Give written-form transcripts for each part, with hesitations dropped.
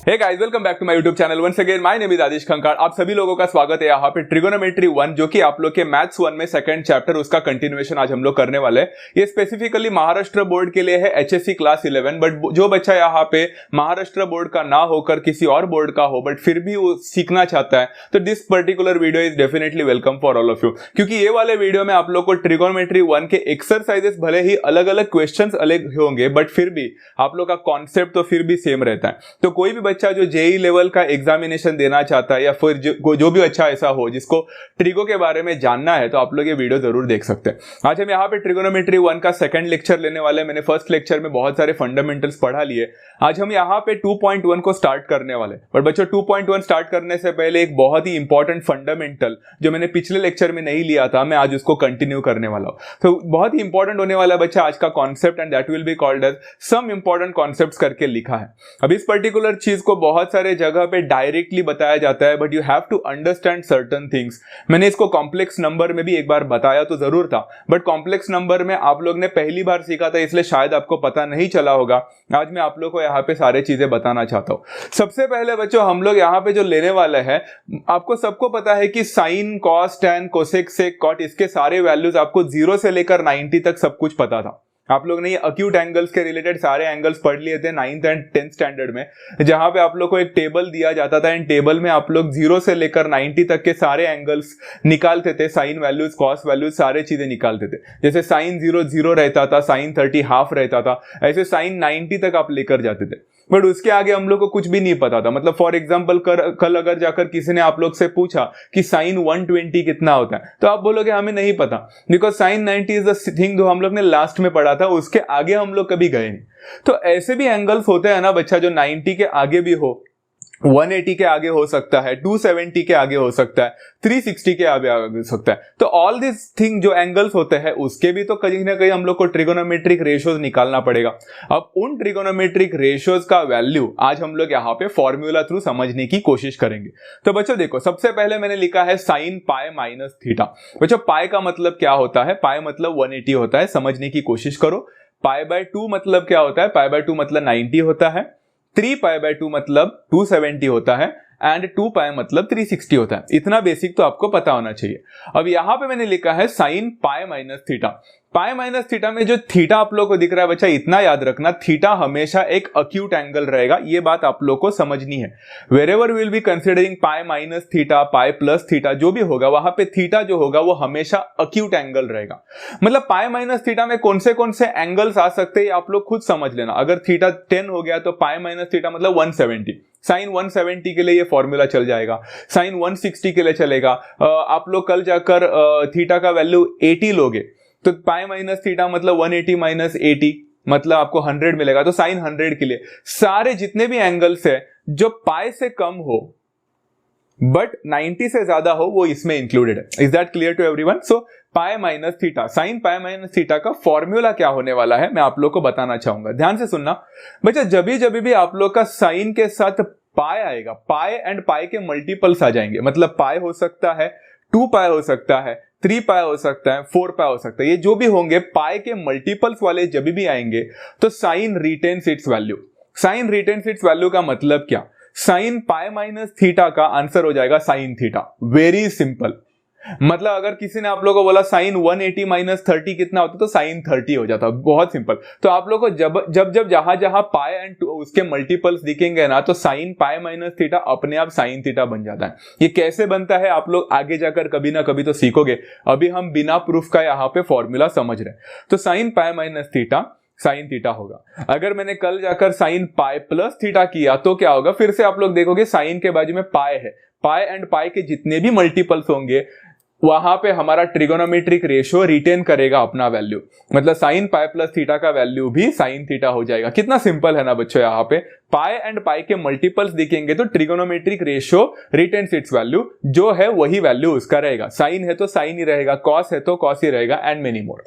Hey guys, welcome back to my YouTube channel once again. My name is Aadish Khankad. आप सभी लोगों का स्वागत है यहाँ पे ट्रिगोनोमेट्री 1, जो कि आप लोग के मैथ्स 1 में सेकंड चैप्टर, उसका कंटिन्यूएशन आज हम लोग करने वाले हैं। ये स्पेसिफिकली महाराष्ट्र बोर्ड के लिए है, एचएससी क्लास 11। बट जो बच्चा यहाँ पे महाराष्ट्र बोर्ड का ना होकर किसी और बोर्ड का हो बट फिर भी वो सीखना चाहता है, तो this particular video is definitely welcome for all of you. क्योंकि ये वाले वीडियो में आप लोग को ट्रिगोनोमेट्री 1 के एक्सरसाइजेस भले ही अलग अलग क्वेश्चन अलग होंगे, बट फिर भी आप लोग का कॉन्सेप्ट तो फिर भी सेम रहता है। तो कोई भी बच्चा जो जेई लेवल का एग्जामिनेशन देना चाहता है या फिर जो भी अच्छा ऐसा हो जिसको ट्रिगो के बारे में जानना है, तो आप लोग ये वीडियो जरूर देख सकते हैं। आज हम यहाँ पे ट्रिगोनोमेट्री 1 का सेकंड लेक्चर लेने वाले हैं। मैंने फर्स्ट लेक्चर में बहुत सारे फंडामेंटल्स पढ़ा लिए। आज हम यहाँ पे 2.1 को स्टार्ट करने वाले। बट बच्चों, 2.1 स्टार्ट करने से पहले एक बहुत ही इंपॉर्टेंट फंडामेंटल जो मैंने पिछले लेक्चर में नहीं लिया था, मैं आज उसको कंटिन्यू करने वाला हूं। तो बहुत ही इंपॉर्टेंट होने वाला बच्चा आज का concept, and that will be called as some important concepts करके लिखा है। अब इस पर्टिकुलर चीज को बहुत सारे जगह पे डायरेक्टली बताया जाता है, but you have to understand certain things. मैंने इसको कॉम्प्लेक्स नंबर में भी एक बार बताया तो जरूर था, बट कॉम्प्लेक्स नंबर में आप लोग ने पहली बार सीखा था, इसलिए शायद आपको पता नहीं चला होगा। आज मैं आप लोग को यहाँ पे सारे चीजें बताना चाहता हूं। सबसे पहले बच्चों, हम लोग यहाँ पे जो लेने वाले हैं, आपको सबको पता है कि साइन, कॉस, टैन, कोसेक, सेक, कॉट, इसके सारे वैल्यूज आपको 0 से लेकर 90 तक सब कुछ पता था। आप लोग ने ये अक्यूट एंगल्स के रिलेटेड सारे एंगल्स पढ़ लिए थे 9th एंड 10th स्टैंडर्ड में, जहां पे आप लोग को एक टेबल दिया जाता था। इन टेबल में आप लोग 0 से लेकर 90 तक के सारे एंगल्स निकालते थे, साइन वैल्यूज, कॉस वैल्यूज, सारे चीजें निकालते थे। जैसे साइन 0 0 रहता था, साइन 30 हाफ रहता था, ऐसे साइन 90 तक आप लेकर जाते थे। बट उसके आगे हम लोग को कुछ भी नहीं पता था। मतलब फॉर एग्जांपल कल अगर जाकर किसी ने आप लोग से पूछा कि साइन 120 कितना होता है, तो आप बोलोगे हमें नहीं पता, because sign 90 is the thing जो हम लोग ने लास्ट में पढ़ा था, उसके आगे हम लोग कभी गए नहीं। तो ऐसे भी एंगल्स होते हैं ना बच्चा, जो 90 के आगे भी हो, 180 के आगे हो सकता है, 270 के आगे हो सकता है, 360 के आगे हो सकता है। तो ऑल दिस थिंग जो एंगल्स होते हैं, उसके भी तो कहीं ना कहीं हम लोग को ट्रिगोनोमेट्रिक रेशियोज निकालना पड़ेगा। अब उन ट्रिगोनोमेट्रिक रेशियोज का वैल्यू आज हम लोग यहाँ पे फॉर्मूला थ्रू समझने की कोशिश करेंगे। तो बच्चों देखो, सबसे पहले मैंने लिखा है साइन पाई माइनस थीटा। बच्चों, पाई का मतलब क्या होता है? पाई मतलब 180 होता है। समझने की कोशिश करो। पाई बाय 2 मतलब क्या होता है? पाई बाय 2 मतलब 90 होता है। 3 पाई बाय 2 मतलब 270 होता है, एंड 2 पाई मतलब 360 होता है। इतना बेसिक तो आपको पता होना चाहिए। अब यहां पे मैंने लिखा है साइन पाई माइनस थीटा। पाई माइनस थीटा में जो थीटा आप लोग को दिख रहा है बच्चा, इतना याद रखना, थीटा हमेशा एक अक्यूट एंगल रहेगा। ये बात आप लोग को समझनी है। Wherever will be considering pi minus theta, pi plus theta, जो भी होगा वहां पे थीटा जो होगा वो हमेशा अक्यूट एंगल रहेगा। मतलब पाई माइनस थीटा में कौन से एंगल्स आ सकते हैं आप लोग खुद समझ लेना। अगर थीटा 10 हो गया तो पाई माइनस थीटा मतलब 170। साइन 170 के लिए ये फॉर्मूला चल जाएगा, साइन 160 के लिए चलेगा। आप लोग कल जाकर थीटा का वैल्यू 80 लोगे तो पाई माइनस थीटा मतलब 180 माइनस 80 मतलब आपको 100 मिलेगा। तो साइन 100 के लिए सारे जितने भी एंगल्स है जो पाई से कम हो बट 90 से ज्यादा हो, वो इसमें इंक्लूडेड है। Is that clear to everyone? So pi minus theta, sine pi minus theta का फॉर्मूला क्या होने वाला है मैं आप लोग को बताना चाहूंगा। ध्यान से सुनना बच्चा, जब भी आप लोग का साइन के साथ पाई आएगा, पाई एंड पाई के मल्टीपल्स आ जाएंगे। मतलब पाई हो सकता है, 2 पाई हो सकता है, 3 पाई हो सकता है, 4 पाई हो सकता है। ये जो भी होंगे पाई के मल्टीपल्स वाले जब भी आएंगे तो sine retains its value. Sine retains its value का मतलब क्या? साइन पाई माइनस थीटा का आंसर हो जाएगा साइन थीटा। Very simple. मतलब अगर किसी ने आप लोगों को बोला साइन 180 माइनस 30 कितना होता, तो साइन 30 हो जाता। बहुत सिंपल। तो आप लोगों को जब जहां पाई एंड उसके मल्टीपल्स दिखेंगे ना, तो साइन पाई माइनस थीटा अपने आप साइन थीटा बन जाता है। ये कैसे बनता है आप लोग आगे जाकर कभी ना कभी तो सीखोगे। अभी हम बिना प्रूफ का यहाँ पे फॉर्मूला समझ रहे हैं। तो sign pi minus theta sine theta होगा। अगर मैंने कल जाकर साइन पाई प्लस थीटा किया तो क्या होगा? फिर से आप लोग देखोगे साइन के बाजू में पाई है, पाई एंड पाई के जितने भी मल्टीपल्स होंगे वहां पे हमारा ट्रिगोनोमेट्रिक रेशियो रिटेन करेगा अपना वैल्यू। मतलब साइन पाई प्लस थीटा का वैल्यू भी साइन थीटा हो जाएगा। कितना सिंपल है ना बच्चों। यहाँ पे पाई एंड पाई के मल्टीपल्स दिखेंगे तो trigonometric ratio retains its value, जो है वही वैल्यू उसका रहेगा। साइन है तो साइन ही रहेगा, कॉस है तो कॉस ही रहेगा, एंड मेनी मोर।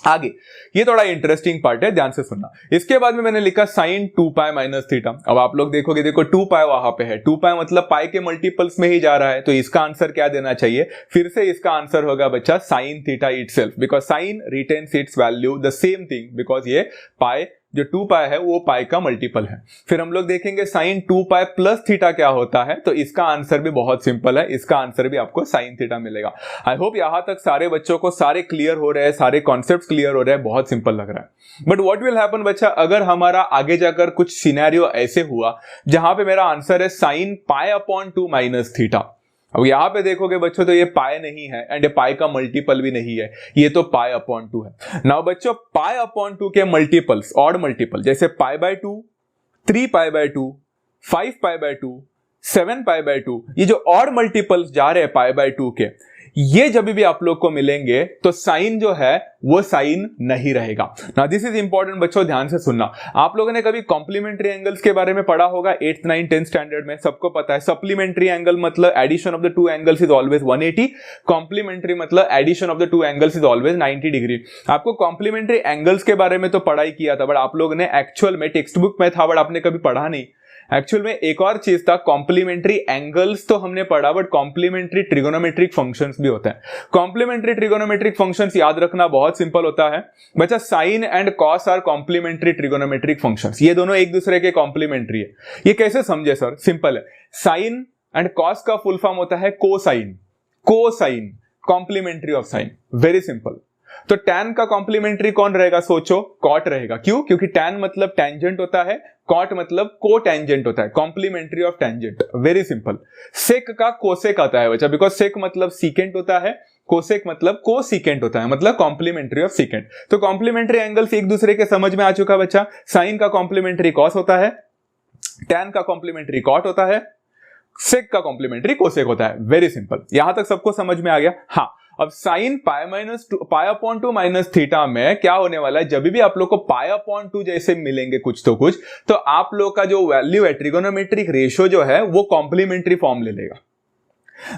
आगे ये थोड़ा इंटरेस्टिंग पार्ट है, ध्यान से सुनना। इसके बाद में मैंने लिखा साइन 2 पाई माइनस थीटा। अब आप लोग देखोगे, देखो 2 पाई वहां पे है, 2 पाई मतलब पाई के मल्टीपल्स में ही जा रहा है, तो इसका आंसर क्या देना चाहिए? फिर से इसका आंसर होगा बच्चा sine theta itself, because sign retains its value the same thing, because ये पाई जो 2 पाई है वो पाई का मल्टीपल है। फिर हम लोग देखेंगे साइन 2 पाई प्लस थीटा क्या होता है, तो इसका आंसर भी बहुत सिंपल है, इसका आंसर भी आपको साइन थीटा मिलेगा। आई होप यहां तक सारे बच्चों को सारे क्लियर हो रहे हैं, सारे कॉन्सेप्ट्स क्लियर हो रहे हैं, बहुत सिंपल लग रहा है। बट व्हाट विल हैपन बच्चा, अगर हमारा आगे जाकर कुछ सिनेरियो ऐसे हुआ जहां पे मेरा आंसर है sine pi upon 2 minus theta. अब यहां पे देखोगे बच्चों तो ये पाई नहीं है एंड ये पाई का मल्टीपल भी नहीं है, ये तो पाई अपॉन 2 है। नाउ बच्चों पाई अपॉन 2 के मल्टीपल्स, ऑड मल्टीपल, जैसे पाई by 2, 3 pi by 2, 5 pi by 2, 7 pi by 2, ये जो ऑड मल्टीपल्स जा रहे हैं पाई बाय 2 के, ये जब भी आप लोग को मिलेंगे तो साइन जो है वो साइन नहीं रहेगा। नाउ दिस इज इंपॉर्टेंट बच्चों, ध्यान से सुनना। आप लोगों ने कभी कॉम्प्लीमेंट्री एंगल्स के बारे में पढ़ा होगा 8th 9th 10th स्टैंडर्ड में, सबको पता है। सप्लीमेंट्री एंगल मतलब addition of the two angles is always 180, complementary मतलब addition of the two angles is always 90 degree. आपको कॉम्प्लीमेंट्री एंगल्स के बारे में तो पढ़ाई किया था, बट आप लोग ने एक्चुअल में टेक्स्ट बुक में था, बट आपने कभी पढ़ा नहीं। एक्चुअल में एक और चीज था, कॉम्प्लीमेंट्री एंगल्स तो हमने पढ़ा, बट कॉम्प्लीमेंट्री ट्रिगोनोमेट्रिक फंक्शंस भी होता है। कॉम्प्लीमेंट्री ट्रिगोनोमेट्रिक फंक्शंस याद रखना बहुत सिंपल होता है बच्चा, sine and cos are complementary trigonometric functions, ये दोनों एक दूसरे के कॉम्प्लीमेंट्री है। ये कैसे समझे सर, सिंपल है, साइन एंड कॉस का फुल फॉर्म होता है cosine, cosine complementary of sine, very simple. तो tan का कॉम्प्लीमेंट्री कौन रहेगा, सोचो, कॉट रहेगा। क्यों? क्योंकि tan मतलब टेंजेंट होता है, कॉट मतलब को टेंजेंट होता है, complementary of tangent, very simple. Sec का कोसेक आता है बच्चा, बिकॉज सेक मतलब सीकेंट होता है, कोसेक मतलब को सीकेंट होता है, मतलब कॉम्प्लीमेंट्री ऑफ सीकेंट। तो कॉम्प्लीमेंट्री एंगल्स एक दूसरे के समझ में आ चुका बच्चा। साइन का कॉम्प्लीमेंट्री कॉस होता है, tan का कॉम्प्लीमेंट्री कॉट होता है, सेक का कॉम्प्लीमेंट्री कोसेक होता है, वेरी सिंपल। यहां तक सबको समझ में आ गया। हाँ, अब sign pi minus pi upon 2 minus theta में क्या होने वाला है, जब भी आप लोग को पाई अपॉन 2 जैसे मिलेंगे कुछ तो आप लोग का जो वैल्यू है ट्रिगोनोमेट्रिक रेशियो जो है वो कॉम्प्लीमेंट्री फॉर्म ले लेगा।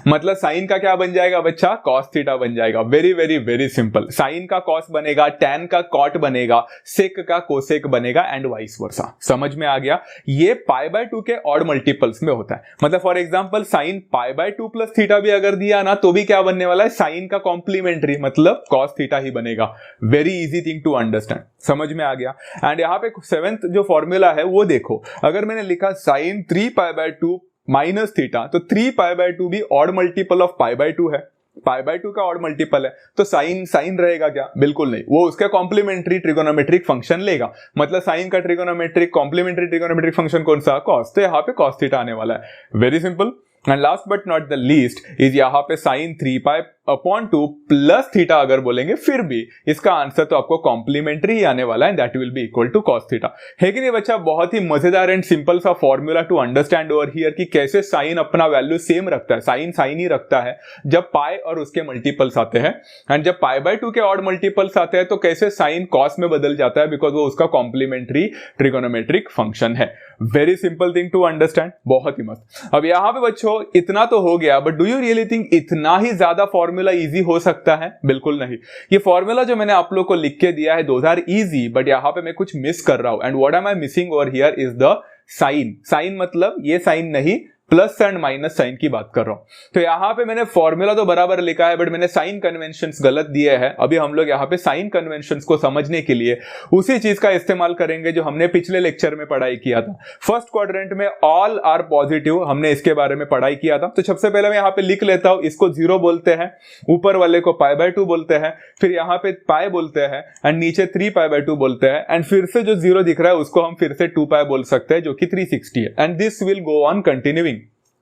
मतलब साइन का क्या बन जाएगा बच्चा, कॉस थीटा बन जाएगा। Very very very simple. Sine का कॉस बनेगा, टैन का कॉट बनेगा, सेक का कोसेक बनेगा एंड वाइस वर्सा। समझ में आ गया? ये पाई बाय 2 के ऑड मल्टीपल्स में होता है। मतलब for example sine pi by 2 plus theta भी अगर दिया ना तो भी क्या बनने वाला है, साइन का कॉम्प्लीमेंट्री मतलब कॉस थीटा ही बनेगा। Very easy thing to understand, समझ में आ गया। एंड यहां पे 7th जो फॉर्मूला है वो देखो, अगर मैंने लिखा sine 3 pi by 2 minus theta, तो 3 पाई बाय 2 भी odd multiple of pi by 2 है, पाई बाय 2 का ऑड मल्टीपल है, तो साइन साइन रहेगा क्या? बिल्कुल नहीं, वो उसका कॉम्प्लीमेंट्री ट्रिगोनोमेट्रिक फंक्शन लेगा। मतलब साइन का ट्रिगोनोमेट्रिक कॉम्प्लीमेंट्री ट्रिगोनोमेट्रिक फंक्शन कौन सा, कॉस, तो यहाँ पे कॉस थीटा आने वाला है। Very simple. And last but not the least is यहाँ पे sine 3 pi upon 2 plus theta अगर बोलेंगे फिर भी इसका आंसर तो आपको कॉम्प्लीमेंट्री ही आने वाला है, that will be equal to cos theta. है कि नहीं बच्चा? बहुत ही मजेदार एंड सिंपल सा formula to understand over here कि कैसे साइन अपना वैल्यू सेम रखता है, साइन साइन ही रखता है जब पाई और उसके मल्टीपल्स आते हैं, एंड जब पाई बाय 2 के ऑड मल्टीपल्स आते हैं तो कैसे साइन कॉस में बदल जाता है, बिकॉज वो उसका कॉम्प्लीमेंट्री ट्रिगोनोमेट्रिक फंक्शन है। Very simple thing to understand, बहुत ही मस्त। अब यहां पे बच्चों इतना तो हो गया, but do you really think इतना ही ज्यादा फॉर्मूला इजी हो सकता है? बिल्कुल नहीं। ये फॉर्मूला जो मैंने आप लोग को लिख के दिया है दोज आर इजी, बट यहां पे मैं कुछ मिस कर रहा हूं, and what am I missing over here is the sine. Sine मतलब ये साइन नहीं, प्लस एंड माइनस साइन की बात कर रहा हूं। तो यहां पे मैंने फॉर्मूला तो बराबर लिखा है, बट मैंने साइन कन्वेंशंस गलत दिए हैं। अभी हम लोग यहां पे साइन कन्वेंशंस को समझने के लिए उसी चीज का इस्तेमाल करेंगे जो हमने पिछले लेक्चर में पढ़ाई किया था। फर्स्ट क्वाड्रेंट में ऑल आर पॉजिटिव, हमने इसके बारे में पढ़ाई किया था। तो सबसे पहले मैं यहां पे लिख लेता हूं, इसको 0 बोलते हैं, ऊपर वाले को पाई बाय 2 बोलते हैं, फिर यहां पे पाई बोलते हैं एंड नीचे 3 पाई बाय 2 बोलते हैं, एंड फिर से जो 0 दिख रहा है उसको हम फिर से 2 पाई बोल सकते हैं, जो कि 360 है, and this will go on continuing.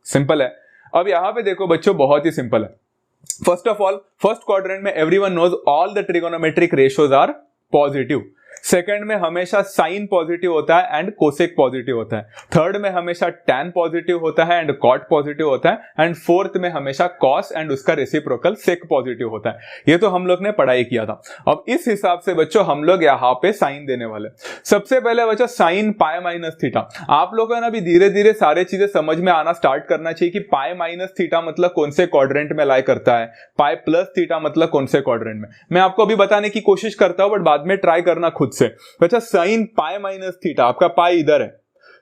Simple है। अब यहां पे देखो बच्चों, बहुत ही सिंपल है। First of all, first quadrant में everyone knows all the trigonometric ratios are positive. Second में हमेशा साइन पॉजिटिव होता है एंड कोसेक पॉजिटिव होता है। थर्ड में हमेशा टैन पॉजिटिव होता है एंड कॉट पॉजिटिव होता है, एंड फोर्थ में हमेशा कॉस एंड उसका रेसिप्रोकल सेक पॉजिटिव होता है। ये तो हम लोग ने पढ़ाई किया था। अब इस हिसाब से बच्चों हम लोग यहाँ पे साइन देने वाले। सबसे पहले बच्चों साइन पाई माइनस थीटा, आप लोगों को ना अभी धीरे धीरे सारे चीजें समझ में आना स्टार्ट करना चाहिए कि पाई माइनस थीटा मतलब कौन से क्वाड्रेंट में लाई करता है, पाई प्लस थीटा मतलब कौन से क्वाड्रेंट में। मैं आपको अभी बताने की कोशिश करता हूं, बट बाद में ट्राई करना खुद से। बच्चा साइन पाई माइनस थीटा, आपका पाई इधर है,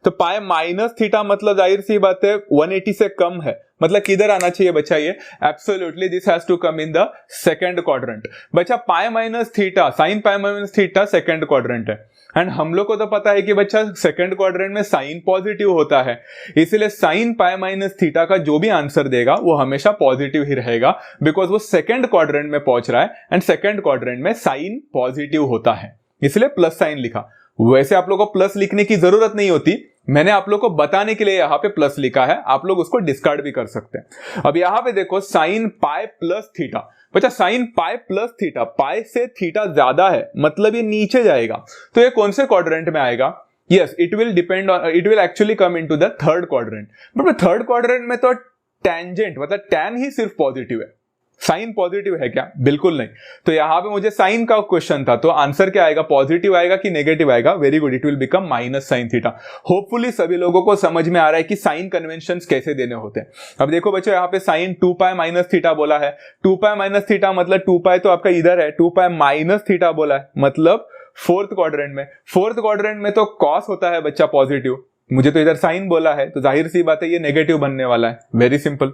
तो पाई माइनस थीटा मतलब जाहिर सी बात है 180 से कम है, मतलब किधर आना चाहिए बच्चा, ये absolutely this has to come in the second quadrant. बच्चा pi minus theta, sine pi minus theta second quadrant है, एंड हम लोग को तो पता है कि बच्चा सेकंड क्वाड्रेंट में साइन पॉजिटिव होता है, इसलिए साइन पाई माइनस थीटा का जो भी आंसर देगा वो हमेशा पॉजिटिव ही रहेगा, बिकॉज वो सेकंड क्वाड्रेंट में पहुंच रहा है एंड सेकंड क्वाड्रेंट में साइन पॉजिटिव होता है, इसलिए प्लस साइन लिखा। वैसे आप लोगों को प्लस लिखने की जरूरत नहीं होती, मैंने आप लोग को बताने के लिए यहां पे प्लस लिखा है, आप लोग उसको डिस्कार्ड भी कर सकते हैं। अब यहां पे देखो साइन पाई प्लस थीटा, बच्चा साइन पाई प्लस थीटा, पाई से थीटा ज्यादा है मतलब ये नीचे जाएगा, तो ये कौन से क्वाड्रेंट में आएगा? Yes, it will depend on, it will actually come into the third quadrant. But third quadrant में तो टेंजेंट मतलब टैन ही सिर्फ पॉजिटिव है, साइन पॉजिटिव है क्या? बिल्कुल नहीं। तो यहां पे मुझे साइन का क्वेश्चन था, तो आंसर क्या आएगा, पॉजिटिव आएगा कि नेगेटिव आएगा? Very good, it will become minus sine theta. Hopefully सभी लोगों को समझ में आ रहा है कि साइन कन्वेंशंस कैसे देने होते हैं। अब देखो बच्चों, यहाँ पे साइन 2 पाई माइनस थीटा बोला है, 2 पाई माइनस थीटा मतलब 2 पाई तो आपका इधर है, 2 पाई माइनस थीटा बोला है मतलब फोर्थ क्वाड्रेंट में। फोर्थ क्वाड्रेंट में तो कॉस होता है बच्चा पॉजिटिव, मुझे तो इधर साइन बोला है, तो जाहिर सी बात है ये नेगेटिव बनने वाला है, वेरी सिंपल।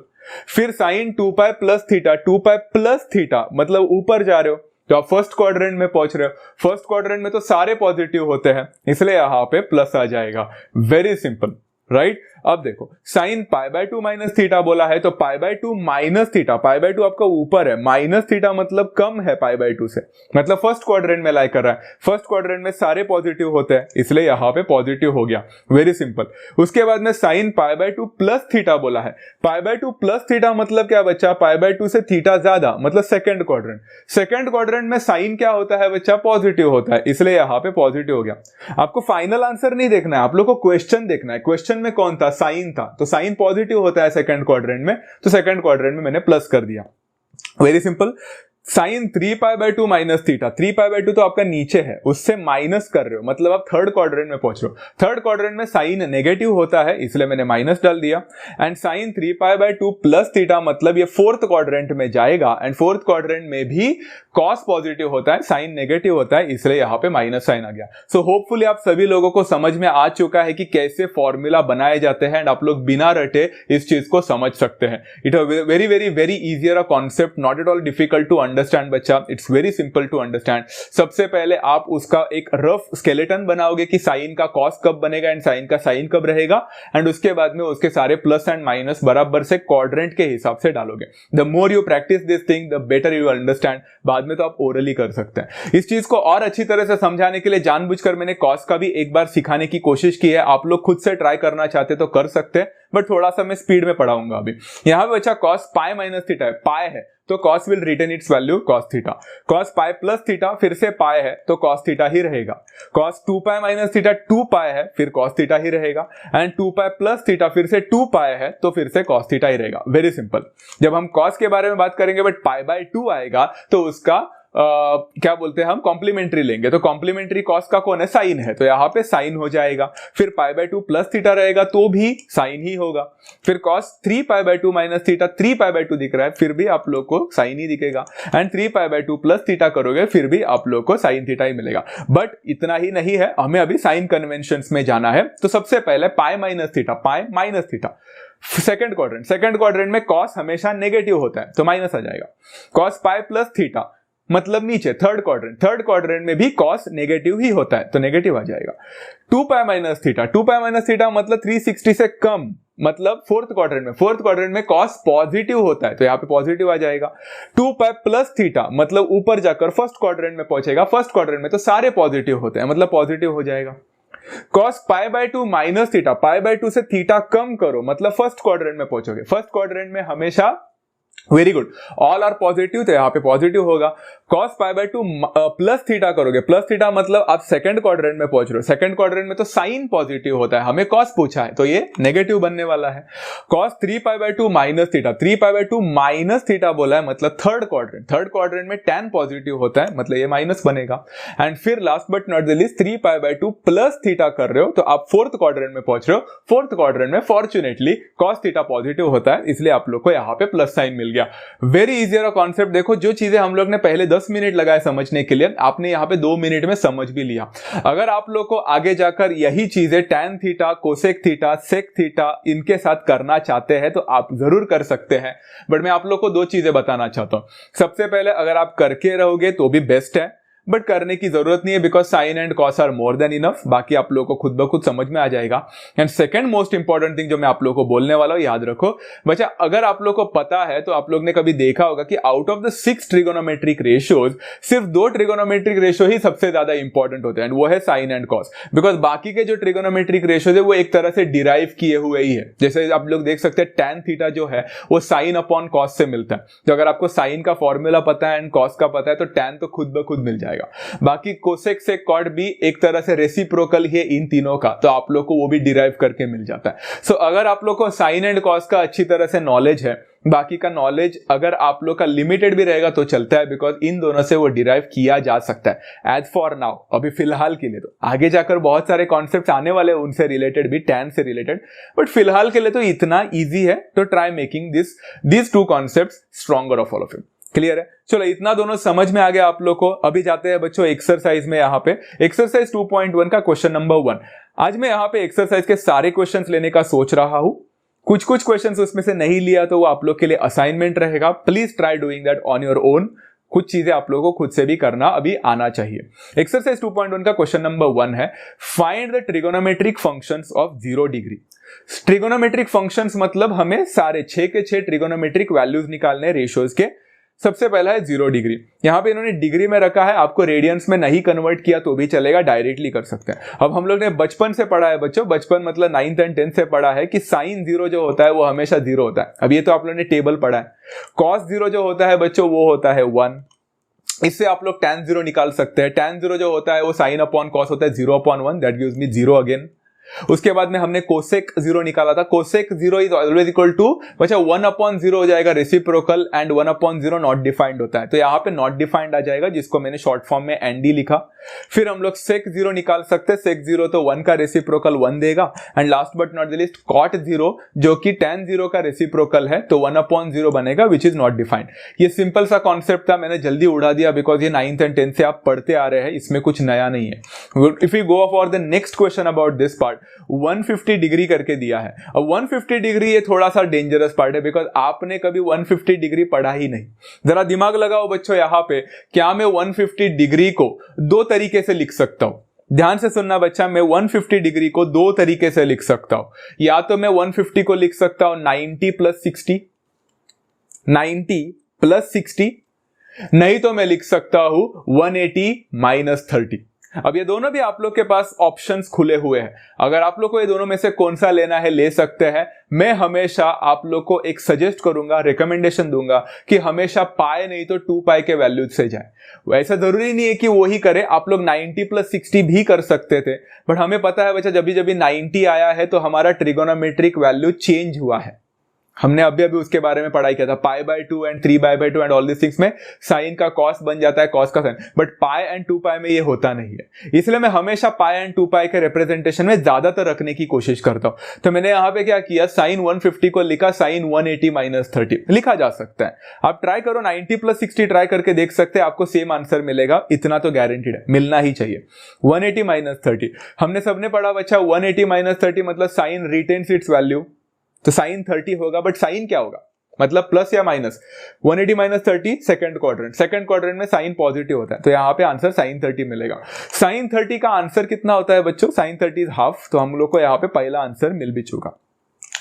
फिर sine 2 pi plus theta, 2 pi plus theta मतलब ऊपर जा रहे हो तो आप फर्स्ट क्वाड्रेंट में पहुंच रहे हो, फर्स्ट क्वाड्रेंट में तो सारे पॉजिटिव होते हैं, इसलिए यहां पे प्लस आ जाएगा, वेरी सिंपल, राइट। अब देखो sine pi by 2 minus theta बोला है, तो पाई by 2 minus theta, pi by 2 आपका ऊपर है, माइनस थीटा मतलब कम है पाई बाय 2 से, मतलब फर्स्ट क्वाड्रेंट में लाई कर रहा है, फर्स्ट क्वाड्रेंट में सारे पॉजिटिव होते हैं, इसलिए यहां पे पॉजिटिव हो गया, वेरी सिंपल। उसके बाद में sine pi by 2 plus theta बोला है, पाई बाय 2 प्लस थीटा मतलब क्या बच्चा, पाई बाय 2 से थीटा ज्यादा मतलब सेकंड क्वाड्रेंट, सेकंड क्वाड्रेंट में साइन क्या होता है बच्चा, पॉजिटिव होता है, इसलिए यहां पे पॉजिटिव हो गया। आपको फाइनल आंसर नहीं देखना है, आप लोग को क्वेश्चन देखना है, क्वेश्चन में कौन था, साइन था, तो साइन पॉजिटिव होता है सेकंड क्वाड्रेंट में, तो सेकंड क्वाड्रेंट में मैंने प्लस कर दिया, very simple. Sine 3 pi by 2 minus theta, 3 pi by 2 तो आपका नीचे है, उससे माइनस कर रहे हो मतलब आप थर्ड क्वाड्रेंट में पहुंच रहे हो, थर्ड क्वाड्रेंट में साइन नेगेटिव होता है इसलिए मैंने माइनस डाल दिया। And sine 3 pi by 2 plus theta मतलब ये फोर्थ क्वाड्रेंट में जाएगा, एंड फोर्थ क्वाड्रेंट में भी कॉस पॉजिटिव होता है, साइन नेगेटिव होता है, इसलिए यहां पे माइनस साइन आ गया। सो होपफुली आप सभी लोगों को समझ में आ चुका है कि कैसे फॉर्मूला बनाए जाते हैं, एंड आप लोग बिना रटे इस चीज को समझ सकते हैं। It very very very easier a concept, not at all difficult to understand बच्चा, it's very simple to understand. सबसे पहले आप उसका एक रफ स्केलेटन बनाओगे कि साइन का कॉस कब बनेगा एंड साइन का साइन कब रहेगा, एंड उसके बाद में उसके सारे प्लस एंड माइनस बराबर से क्वाड्रेंट के हिसाब से डालोगे। The more you practice this thing the better you understand, बाद में तो आप ओरली कर सकते हैं। इस चीज को और अच्छी तरह से समझाने के लिए जानबूझकर मैंने कॉस का भी एक बार सिखाने की कोशिश की है, आप लोग खुद से ट्राई करना चाहते तो कर सकते हैं, बट थोड़ा सा मैं स्पीड में पढ़ाऊंगा अभी। यहां पे बच्चा कॉस पाई माइनस थीटा है, पाई है तो cos will retain its value cos theta, cos pi plus theta फिर से पाई है तो कॉस थीटा ही रहेगा, cos 2 pi minus theta 2 pi है फिर कॉस थीटा ही रहेगा, एंड 2 पाई प्लस थीटा फिर से 2 पाई है तो फिर से कॉस थीटा ही रहेगा, वेरी सिंपल। जब हम कॉस के बारे में बात करेंगे बट पाई बाय 2 आएगा तो उसका क्या बोलते हैं हम, कॉम्प्लीमेंट्री लेंगे, तो कॉम्प्लीमेंट्री कॉस का कौन है, साइन है, तो यहां पे साइन हो जाएगा। फिर पाई बाय 2 प्लस थीटा रहेगा तो भी साइन ही होगा। फिर cos 3 pi by 2 minus theta, 3 pi by 2 दिख रहा है फिर भी आप लोग को साइन ही दिखेगा, and 3 pi by 2 plus theta करोगे फिर भी आप लोग को साइन थीटा ही मिलेगा। बट इतना ही नहीं है, हमें अभी साइन कन्वेंशंस में जाना है। तो सबसे पहले पाई माइनस थीटा, पाई minus theta second quadrant, second quadrant में कॉस हमेशा नेगेटिव होता है तो माइनस आ जाएगा। कॉस पाई प्लस थीटा मतलब नीचे थर्ड क्वाड्रेंट, थर्ड क्वाड्रेंट में भी कॉस नेगेटिव ही होता है तो नेगेटिव आ जाएगा। 2 pi minus theta, 2 pi minus theta मतलब 360 से कम मतलब फोर्थ क्वाड्रेंट में, फोर्थ क्वाड्रेंट में कॉस पॉजिटिव होता है तो यहाँ पे पॉजिटिव आ जाएगा। 2 पाई प्लस थीटा मतलब ऊपर जाकर फर्स्ट क्वाड्रेंट में पहुंचेगा, फर्स्ट क्वाड्रेंट में तो सारे पॉजिटिव होते हैं मतलब पॉजिटिव हो जाएगा। Cos pi by 2 minus theta, pi by 2 से थीटा कम करो मतलब फर्स्ट क्वाड्रेंट में पहुंचोगे, फर्स्ट क्वाड्रेंट में हमेशा very good all are positive तो यहाँ पे पॉजिटिव होगा। Cos pi by 2 plus theta करोगे, प्लस थीटा मतलब आप सेकंड क्वाड्रेंट में पहुंच रहे हो, सेकंड क्वाड्रेंट में तो साइन पॉजिटिव होता है, हमें कॉस पूछा है तो ये नेगेटिव बनने वाला है। Cos 3 pi by 2 minus theta, 3 pi by 2 minus theta बोला है मतलब थर्ड क्वाड्रेंट, थर्ड क्वाड्रेंट में tan पॉजिटिव होता है मतलब ये माइनस बनेगा। एंड फिर last but not the least 3 pi by 2 plus theta कर रहे हो तो आप फोर्थ क्वाड्रेंट में पहुंच रहे हो, फोर्थ क्वाड्रेंट में फॉर्चुनेटली कॉस थीटा पॉजिटिव होता है इसलिए आप लोग को यहाँ पे प्लस साइन मिल गया। वेरी इजी वाला कॉन्सेप्ट देखो, जो चीजें हम लोग ने पहले 10 मिनट लगाए समझने के लिए, आपने यहाँ पे 2 मिनट में समझ भी लिया। अगर आप लोग को आगे जाकर यही चीजें tan theta, cosec theta, sec theta इनके साथ करना चाहते हैं तो आप जरूर कर सकते हैं, बट मैं आप लोग को 2 चीजें बताना चाहता हूं। सबसे पहले अगर आप करके रहोगे तो भी बेस्ट है, बट करने की जरूरत नहीं है, because sine and cos are more than enough. बाकी आप लोगों को खुद ब खुद समझ में आ जाएगा। And second most important thing जो मैं आप लोगों को बोलने वाला हूं, याद रखो बच्चा, अगर आप लोग को पता है तो आप लोग ने कभी देखा होगा कि out of the 6 trigonometric ratios सिर्फ 2 ट्रिगोनोमेट्रिक रेशियो ही सबसे ज्यादा इंपॉर्टेंट होते हैं, एंड वो है साइन एंड कॉस। बिकॉज बाकी के जो ट्रिगोनोमेट्रिक रेशियोज है वो एक तरह से डिराइव किए हुए ही है। जैसे आप लोग देख सकते हैं tan थीटा जो है वो साइन अपॉन कॉस से मिलता है। तो अगर आपको साइन का फॉर्मूला पता है एंड कॉस का पता है तो tan तो खुद ब खुद मिल जाएगा। बाकी कोसेक से कॉट भी एक तरह से रेसिप्रोकल ही है इन तीनों का, तो आप लोग को वो भी डिराइव करके मिल जाता है। सो अगर आप लोग को साइन एंड कॉस का अच्छी तरह से नॉलेज है, बाकी का नॉलेज अगर आप लोग का लिमिटेड भी रहेगा तो चलता है, बिकॉज इन दोनों से वो डिराइव किया जा सकता है। एज फॉर नाउ, अभी फिलहाल के लिए, तो आगे जाकर बहुत सारे कॉन्सेप्ट्स आने वाले हैं उनसे रिलेटेड भी, tan से रिलेटेड, बट फिलहाल के लिए तो इतना ईजी है। तो try making this 2 concepts stronger of all of you. Clear है? चलो इतना दोनों समझ में आ गया आप लोग को। अभी जाते हैं बच्चों एक्सरसाइज में। यहाँ पे एक्सरसाइज 2.1 का क्वेश्चन नंबर 1। आज मैं यहाँ पे एक्सरसाइज के सारे क्वेश्चंस लेने का सोच रहा हूं। कुछ क्वेश्चंस उसमें से नहीं लिया तो वो आप लोग के लिए असाइनमेंट रहेगा। Please try doing that on your own. कुछ चीजें आप लोगों को खुद से भी करना अभी आना चाहिए। एक्सरसाइज 2.1 का क्वेश्चन नंबर 1 है, find the trigonometric functions of 0 degree. Trigonometric functions मतलब हमें सारे 6 के 6 ट्रिगोनोमेट्रिक वैल्यूज निकालने रेशियोज के। सबसे पहला है 0 डिग्री। यहां पे इन्होंने डिग्री में रखा है, आपको रेडियंस में नहीं कन्वर्ट किया तो भी चलेगा, डायरेक्टली कर सकते हैं। अब हम लोग ने बचपन से पढ़ा है बच्चों, बचपन मतलब 9th एंड 10th से पढ़ा है कि साइन 0 जो होता है वो हमेशा 0 होता है। अब ये तो आप लोगों ने टेबल पढ़ा है। कॉस 0 जो होता है बच्चों वो होता है 1। इससे आप लोग tan 0 निकाल सकते हैं। tan 0 जो होता है वो साइन अपॉन कॉस होता है 0/1, दैट गिव्स मी 0 अगेन। उसके बाद में हमने कोसेक 0 निकाला था। Cosec 0 is always equal to बच्चा 1/0 हो जाएगा रेसिप्रोकल, एंड 1/0 नॉट डिफाइंड होता है, तो यहाँ पे नॉट डिफाइंड आ जाएगा, जिसको मैंने शॉर्ट फॉर्म में ND लिखा। फिर हम लोग सेक 0 निकाल सकते हैं। सेक 0 तो 1 का रेसिप्रोकल 1 देगा। And last but not the least cot 0 जो कि tan 0 का रेसिप्रोकल है, तो 1/0 बनेगा विच इज नॉट डिफाइंड। ये सिंपल सा कॉन्सेप्ट था, मैंने जल्दी उड़ा दिया बिकॉज ये 9th एंड 10th से आप पढ़ते आ रहे हैं, इसमें कुछ नया नहीं है। If you go for the next question about this part, 150 degree करके दिया है। अब 150 डिग्री ये थोड़ा सा डेंजरस पार्ट है, बिकॉज आपने कभी 150 डिग्री पढ़ा ही नहीं। जरा दिमाग लगाओ बच्चों यहां पे, क्या मैं 150 डिग्री को 2 तरीके से लिख सकता हूं? ध्यान से सुनना बच्चा, मैं 150 डिग्री को 2 तरीके से लिख सकता हूं। या तो मैं 150 को लिख सकता हूं 90 + 60, 90 + 60, नहीं तो मैं लिख सकता हूं 180 - 30। अब ये दोनों भी आप लोग के पास ऑप्शंस खुले हुए हैं। अगर आप लोग को ये दोनों में से कौन सा लेना है ले सकते हैं। मैं हमेशा आप लोग को एक सजेस्ट करूंगा, रिकमेंडेशन दूंगा कि हमेशा पाई नहीं तो 2π के वैल्यूज से जाए। वैसा जरूरी नहीं है कि वो ही करे, आप लोग 90 + 60 भी कर सकते थे, बट हमें पता है बच्चा जब भी 90 आया है तो हमारा ट्रिगोनोमेट्रिक वैल्यू चेंज हुआ है। हमने अभी उसके बारे में पढ़ाई किया था। π/2 and 3π/2 and all this things में साइन का कॉस बन जाता है, कॉस का साइन, बट पाई एंड 2π में ये होता नहीं है। इसलिए मैं हमेशा पाई एंड 2π के रिप्रेजेंटेशन में ज्यादातर रखने की कोशिश करता हूं। तो मैंने यहां पे क्या किया, साइन 150 को लिखा साइन 180 - 30 लिखा जा सकता है। आप ट्राई करो 90 + 60 ट्राई करके देख सकते हैं, आपको सेम आंसर मिलेगा, इतना तो गारंटीड है, मिलना ही चाहिए। 180 - 30 हमने सबने पढ़ा बच्चा, 180 - 30 मतलब साइन रिटेन्स इट्स वैल्यू, तो साइन 30 होगा, बट साइन क्या होगा मतलब प्लस या माइनस। 180 - 30 सेकंड क्वाड्रेंट में साइन पॉजिटिव होता है, तो यहां पे आंसर साइन 30 मिलेगा। साइन 30 का आंसर कितना होता है बच्चों, साइन 30 इज हाफ, तो हम लोग को यहाँ पे पहला आंसर मिल भी चुका।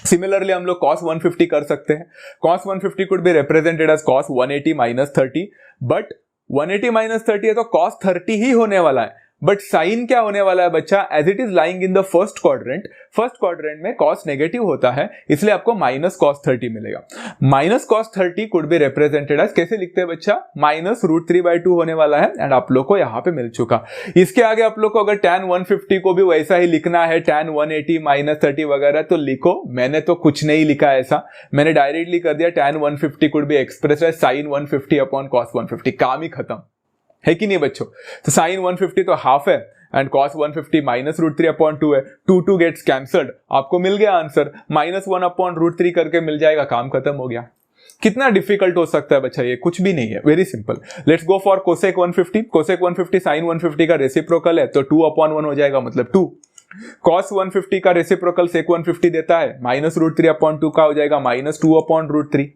सिमिलरली हम लोग cos 150 कर सकते हैं। cos 150 could be represented as cos 180 - 30, but 180 - 30 है तो cos 30 ही होने वाला है। बट साइन क्या होने वाला है बच्चा, as it is lying in the first quadrant में कॉस नेगेटिव होता है, इसलिए आपको -cos 30 मिलेगा। -cos 30 could be represented as, कैसे लिखते हैं बच्चा, -√3/2 होने वाला है, एंड आप लोग को यहां पे मिल चुका। इसके आगे आप लोग को अगर tan 150 को भी वैसा ही लिखना है, tan 180 - 30 वगैरह, तो लिखो। मैंने तो कुछ नहीं लिखा ऐसा, मैंने डायरेक्टली कर दिया tan 150 could be express as sin 150/cos 150, काम ही खत्म है कि नहीं बच्चों। तो साइन 150 तो हाफ है एंड cos 150 -√3/2 है, 2 गेट्स कैंसल्ड, आपको मिल गया आंसर, -1/√3 करके मिल जाएगा, काम खत्म हो गया। कितना डिफिकल्ट हो सकता है बच्चा, ये कुछ भी नहीं है, very simple. Let's go for cosec 150। Cosec 150 sine 150 का रेसिप्रोकल है तो 2/1 हो जाएगा, मतलब 2। कॉस 150 का रेसिप्रोकल सेक 150 देता है, -√3/2 का हो जाएगा -2/√3।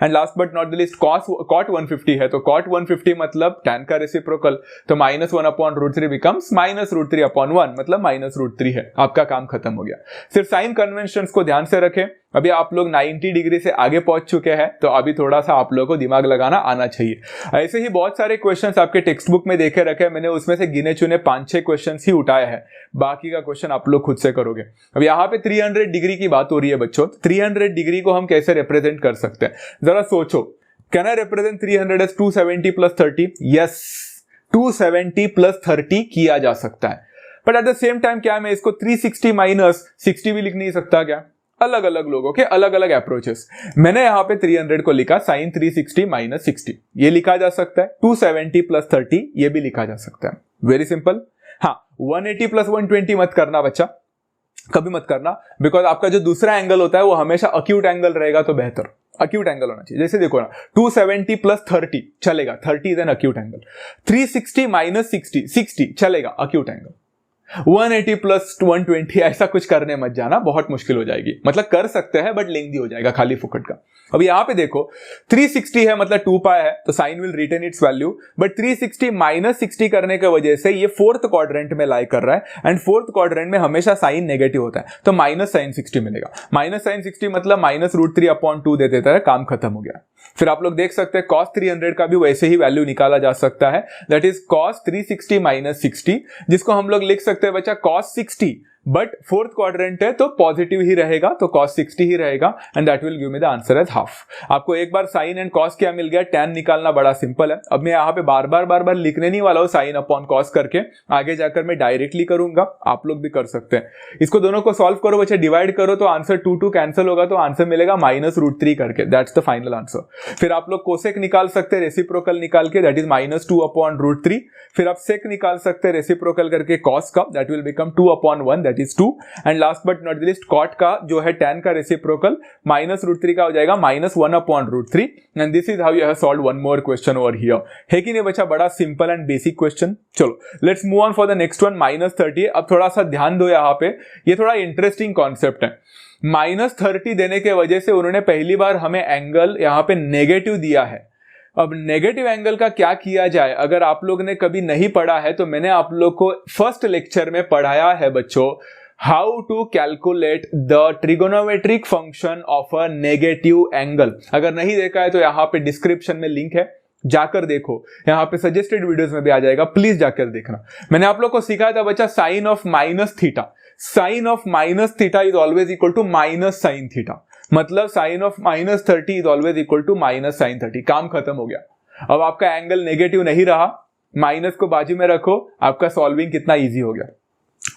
And last but not the list cot 150 है तो कॉट 150 मतलब tan का रेसिप्रोकल, तो -1/√3 बिकम्स -√3/1, मतलब -√3 है। आपका काम खत्म हो गया। सिर्फ साइन कन्वेंशंस को ध्यान से रखें। अभी आप लोग 90 डिग्री से आगे पहुंच चुके हैं तो अभी थोड़ा सा आप लोगों को दिमाग लगाना आना चाहिए। ऐसे ही बहुत सारे क्वेश्चंस आपके टेक्स्ट बुक में देखे रखे हैं, मैंने उसमें से गिने चुने 5-6 क्वेश्चंस ही उठाए हैं, बाकी का क्वेश्चन आप लोग खुद से करोगे। अब यहाँ पे 300 डिग्री की बात हो रही है बच्चों, 300 डिग्री को हम कैसे रिप्रेजेंट कर सकते हैं जरा सोचो। Can I represent 300 as 270 + 30? Yes, 270 + 30 किया जा सकता है, but at the same time क्या मैं इसको 360 - 60 भी लिख नहीं सकता क्या? अलग अलग लोगों के अलग अलग अप्रोचेस। मैंने यहां पे 300 को लिखा sin 360 - 60, ये लिखा जा सकता है। 270 + 30 ये भी लिखा जा सकता है, वेरी सिंपल। हाँ, 180 + 120 मत करना बच्चा, कभी मत करना, बिकॉज आपका जो दूसरा एंगल होता है वो हमेशा अक्यूट एंगल रहेगा, तो बेहतर अक्यूट एंगल होना चाहिए। जैसे देखो ना, 270 + 30 चलेगा, 30 इज एन अक्यूट एंगल। 360 - 60, 60 चलेगा, अक्यूट एंगल। 180 + 120 ऐसा कुछ करने मत जाना, बहुत मुश्किल हो जाएगी। मतलब कर सकते हैं बट लेंथी हो जाएगा खाली फुकट का। अब यहां पे देखो 360 है मतलब 2π है तो sine will retain its value, but 360 - 60 करने की वजह से ये 4th क्वाड्रेंट में लाई कर रहा है, एंड 4th क्वाड्रेंट में हमेशा साइन नेगेटिव होता है, तो -sin 60 मिलेगा। -sin 60 मतलब -√3/2 दे देता है, काम खत्म हो गया। फिर आप लोग देख सकते हैं cos 300 का भी वैसे ही वैल्यू निकाला जा सकता है, दैट इज cos 360 - 60, जिसको हम लोग लिख सकते हैं बच्चा cos 60, बट 4th क्वाड्रेंट है तो पॉजिटिव ही रहेगा, तो cos 60 ही रहेगा, and that will give me the answer as half. आपको एक बार साइन एंड cos क्या मिल गया, tan निकालना बड़ा सिंपल है। अब मैं यहाँ पे बार बार लिखने नहीं वाला हूँ sin अपॉन cos करके, आगे जाकर मैं डायरेक्टली करूंगा, आप लोग भी कर सकते हैं। इसको दोनों को सॉल्व करो बच्चे, डिवाइड करो तो आंसर 2 कैंसिल होगा, तो आंसर मिलेगा -√3 करके, दैट्स द फाइनल आंसर। फिर आप लोग कोसेक निकाल सकते हैं रेसिप्रोकल निकाल के, दैट इज -2/√3। फिर आप सेक निकाल सकते हैं रेसिप्रोकल करके cos का, that will become 2/1, that is 2। And last but not the list cot का जो है tan का रेसिप्रोकल -√3 का हो जाएगा -1/√3, and this is how you have solved one more question over here. है कि नहीं बच्चा, बड़ा सिंपल एंड बेसिक क्वेश्चन। चलो let's move on for the next one, -30। अब थोड़ा सा ध्यान दो यहाँ पे, ये थोड़ा इंटरेस्टिंग कॉन्सेप्ट है। -30 देने के वजह से उन्होंने पहली बार हमें एंगल यहाँ पे नेगेटिव दिया है। अब नेगेटिव एंगल का क्या किया जाए, अगर आप लोग ने कभी नहीं पढ़ा है तो मैंने आप लोग को फर्स्ट लेक्चर में पढ़ाया है बच्चों, how to calculate the trigonometric function of a negative angle. अगर नहीं देखा है तो यहाँ पे डिस्क्रिप्शन में लिंक है, जाकर देखो, यहाँ पे सजेस्टेड वीडियोस में भी आ जाएगा, प्लीज जाकर देखना। मैंने आप लोग को सिखाया था बच्चा sine of -θ, sine of -θ is always equal to -sin θ, मतलब sine of -30 is always equal to -sin 30। काम खत्म हो गया। अब आपका एंगल नेगेटिव नहीं रहा, माइनस को बाजू में रखो, आपका सॉल्विंग कितना इजी हो गया।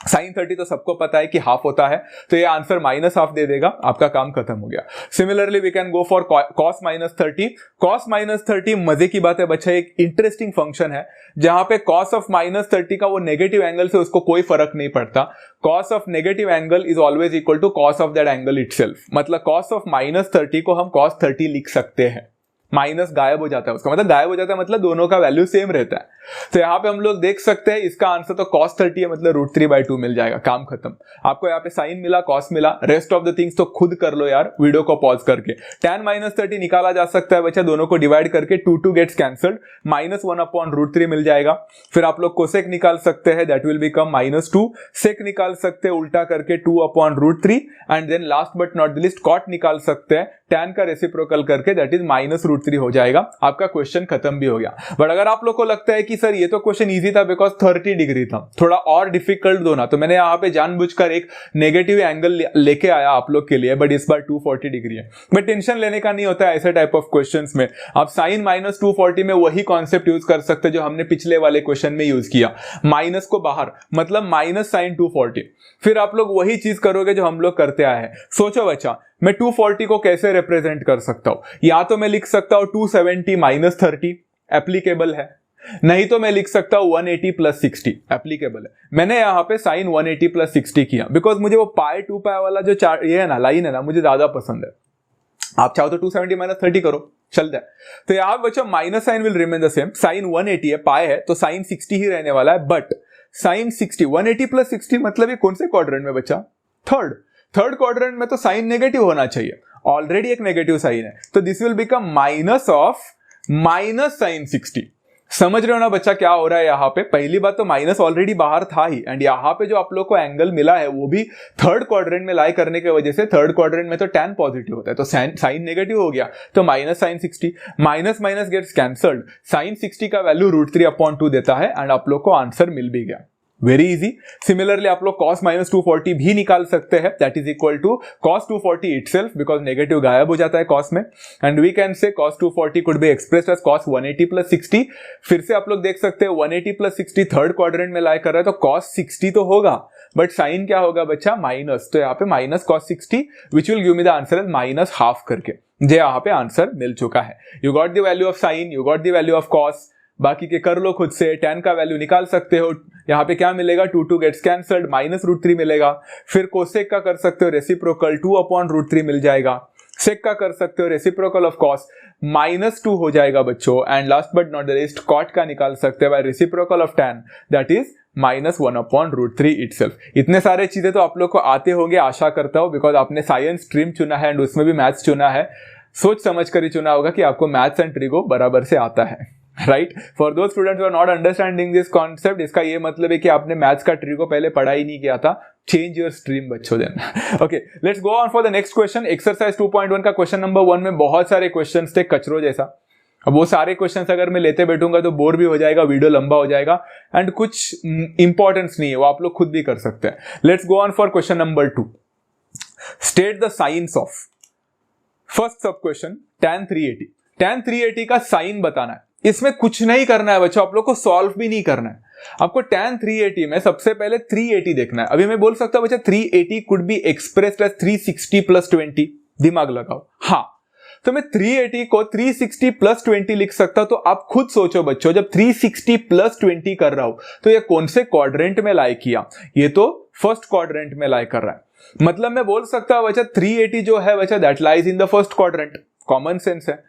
sin 30 तो सबको पता है कि हाफ होता है, तो ये आंसर -हाफ दे देगा, आपका काम खत्म हो गया। Similarly we can go for cos -30। cos -30 मजे की बात है बच्चा, एक इंटरेस्टिंग फंक्शन है जहां पे cos ऑफ -30 का वो नेगेटिव एंगल से उसको कोई फर्क नहीं पड़ता। cos of negative angle is always equal to cos of that angle itself, मतलब cos ऑफ -30 को हम cos 30 लिख सकते हैं, माइनस गायब हो जाता है उसका, मतलब गायब हो जाता है, मतलब दोनों का वैल्यू सेम रहता है। तो यहाँ पे हम लोग देख सकते हैं इसका आंसर तो cos 30 है, मतलब √3/2 मिल जाएगा, काम खत्म। आपको यहाँ पे साइन मिला, cos मिला, रेस्ट ऑफ द थिंग्स तो खुद कर लो यार, वीडियो को पॉज करके। tan -30 निकाला जा सकता है बच्चा, दोनों को डिवाइड करके 2 गेट्स कैंसल्ड, -1/√3 मिल जाएगा। फिर आप लोग कोसेक निकाल सकते हैं, दैट विल बिकम -2। सेक निकाल सकते हैं उल्टा करके 2/√3, and then last but not the list cot निकाल सकते हैं tan का रेसिप्रोकल करके, दैट इज -√3 हो जाएगा। आपका क्वेश्चन खत्म भी हो गया। बट अगर आप लोग को लगता है कि सर ये तो क्वेश्चन इजी था बिकॉज 30 डिग्री था, थोड़ा और डिफिकल्ट दो ना, तो मैंने यहाँ पे जानबूझकर एक नेगेटिव एंगल लेके आया आप लोग के लिए, बट इस बार 240 डिग्री है। बट टेंशन लेने का नहीं होता है ऐसे टाइप ऑफ क्वेश्चंस में, आप साइन -240 में वही कॉन्सेप्ट यूज कर सकते जो हमने पिछले वाले क्वेश्चन में यूज किया, माइनस को बाहर, मतलब -sin 240। फिर आप लोग वही चीज करोगे जो हम लोग करते आए हैं। सोचो बच्चा, मैं 240 को कैसे रिप्रेजेंट कर सकता हूं, या तो मैं लिख सकता हूं 270 - 30 एप्लीकेबल है, नहीं तो मैं लिख सकता हूं 180 + 60 एप्लीकेबल है। मैंने यहां पे साइन 180 + 60 किया बिकॉज मुझे वो π 2π वाला जो ये है ना, लाइन है ना, मुझे ज्यादा पसंद है। आप चाहो तो 270 माइनस 30 करो, चलता है। तो यहाँ बच्चों minus sine will remain the same, sine 180 है, पाए है तो साइन 60 ही रहने वाला है, बट साइन 60 180 प्लस 60 मतलब ये कौन से क्वाड्रेंट में बच्चा? थर्ड क्वाड्रेंट में तो साइन नेगेटिव होना चाहिए, ऑलरेडी एक नेगेटिव साइन है, तो this will become minus of minus sine 60। समझ रहे हो ना बच्चा क्या हो रहा है यहाँ पे? पहली बात तो माइनस ऑलरेडी बाहर था ही, एंड यहाँ पे जो आप लोग को एंगल मिला है वो भी थर्ड क्वाड्रेंट में लाई करने की वजह से, थर्ड क्वाड्रेंट में तो tan पॉजिटिव होता है, तो साइन नेगेटिव हो गया, तो minus sine 60, minus minus gets cancelled, sine 60 का वैल्यू √3/2 देता है, एंड आप लोग को आंसर मिल भी गया। Very easy. सिमिलरली आप लोग cos माइनस 240 भी निकाल सकते हैं, that is equal to cos 240 itself, because negative गायब हो जाता है cos में, and we can say cos 240 could be expressed as cos 180 plus 60। फिर से आप लोग देख सकते हैं 180 प्लस 60 थर्ड क्वाड्रेंट में लाई कर रहा है, तो cos 60 तो होगा, बट साइन क्या होगा बच्चा? माइनस, तो यहाँ पे minus cos 60 which will give me the answer as minus half करके, जो यहाँ पे आंसर मिल चुका है। You got the value of sine, you got the value of cos, बाकी के कर लो खुद से, tan का वैल्यू निकाल सकते हो, यहाँ पे क्या मिलेगा? 2 गेट्स कैंसल्ड, माइनस √3 मिलेगा। फिर कोसेक का कर सकते हो रेसिप्रोकल, 2/√3 मिल जाएगा। सेक का कर सकते हो रेसिप्रोकल ऑफ cos, -2 हो जाएगा बच्चों, and last but not the least cot का निकाल सकते हो by reciprocal of tan, that is -1/√3 itself. इतने सारे चीजें तो आप लोग को आते होंगे, आशा करता हूं, बिकॉज आपने साइंस स्ट्रीम चुना है एंड उसमें भी मैथ्स चुना है, सोच समझ कर ही चुना होगा कि आपको मैथ्स एंड ट्रिगो बराबर से आता है, right. For those students are not understanding this concept, इसका ये मतलब है कि आपने मैथ्स का ट्रिगो पहले पढ़ा ही नहीं किया था, चेंज योर स्ट्रीम बच्चों then. Okay, let's go on for the next question. Exercise 2.1 का क्वेश्चन नंबर 1 में बहुत सारे क्वेश्चंस थे कचरो जैसा। अब वो सारे क्वेश्चंस अगर मैं लेते बैठूंगा तो बोर भी हो जाएगा, वीडियो लंबा हो जाएगा, एंड कुछ इंपॉर्टेंस नहीं है, वो आप लोग खुद भी कर सकते हैं। Let's go on for question number 2। State the signs of first सब क्वेश्चन tan 380। tan 380 का साइन बताना है, इसमें कुछ नहीं करना है बच्चों, आप लोग को सॉल्व भी नहीं करना है। आपको tan 380 में सबसे पहले 380 देखना है। अभी मैं बोल सकता हूं बच्चा 380 could be expressed as 360 plus 20, दिमाग लगाओ। हाँ, तो मैं 380 को 360 प्लस 20 लिख सकता हूं। तो आप खुद सोचो बच्चों, जब 360 प्लस 20 कर रहा हूं तो ये कौन से क्वाड्रेंट में लाई किया? ये तो फर्स्ट क्वाड्रेंट में लाई कर रहा है, मतलब मैं बोल सकता हूं बच्चा 380 जो है बच्चा that lies in the first quadrant, common sense है।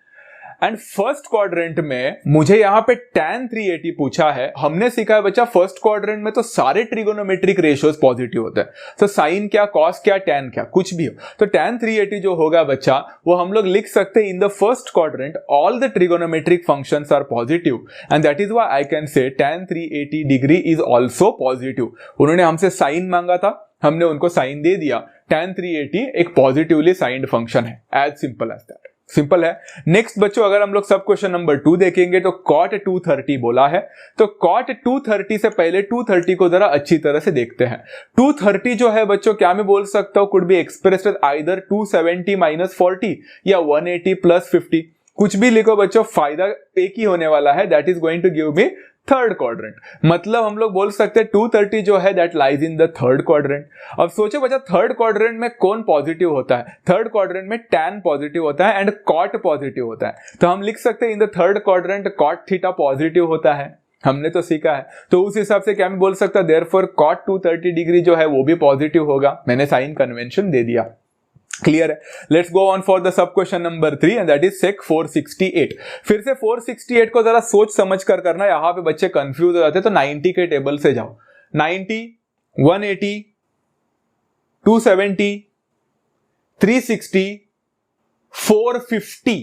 एंड फर्स्ट क्वाड्रेंट में मुझे यहां पे tan 380 पूछा है। हमने सीखा है बच्चा फर्स्ट क्वाड्रेंट में तो सारे ट्रिगोनोमेट्रिक रेशियोज पॉजिटिव होते हैं, तो साइन क्या, कॉस क्या, tan क्या, कुछ भी हो, तो tan 380 जो होगा बच्चा वो हम लोग लिख सकते हैं in the first quadrant all the trigonometric functions are positive, and that is why I can say tan 380 degree is also positive. उन्होंने हमसे साइन मांगा था, हमने उनको साइन दे दिया, tan 380 एक पॉजिटिवली साइंड फंक्शन है, as simple as that. Simple है। नेक्स्ट बच्चों अगर हम लोग सब क्वेश्चन नंबर 2 देखेंगे तो cot 230 बोला है, तो cot 230 से पहले 230 को जरा अच्छी तरह से देखते हैं। 230 जो है बच्चों क्या मैं बोल सकता हूं, could be expressed as either 270 minus 40 या 180 प्लस 50, कुछ भी लिखो बच्चों, फायदा एक ही होने वाला है, that is going to give me third quadrant. मतलब हम लोग बोल सकते हैं 230 जो है that lies in the third quadrant. अब सोचो बच्चा थर्ड क्वाड्रेंट में कौन पॉजिटिव होता है? थर्ड क्वाड्रेंट में tan पॉजिटिव होता है एंड cot पॉजिटिव होता है, तो हम लिख सकते हैं in the third quadrant cot theta positive होता है, हमने तो सीखा है। तो उस हिसाब से क्या मैं बोल सकता, देयरफॉर cot 230 डिग्री जो है वो भी पॉजिटिव होगा, मैंने साइन कन्वेंशन दे दिया। क्लियर है। Let's go on for the sub question number 3 and that is sec 468। फिर से 468 को जरा सोच समझ कर करना, यहां पे बच्चे कंफ्यूज हो जाते हैं, तो 90 के टेबल से जाओ। 90, 180, 270, 360, 450,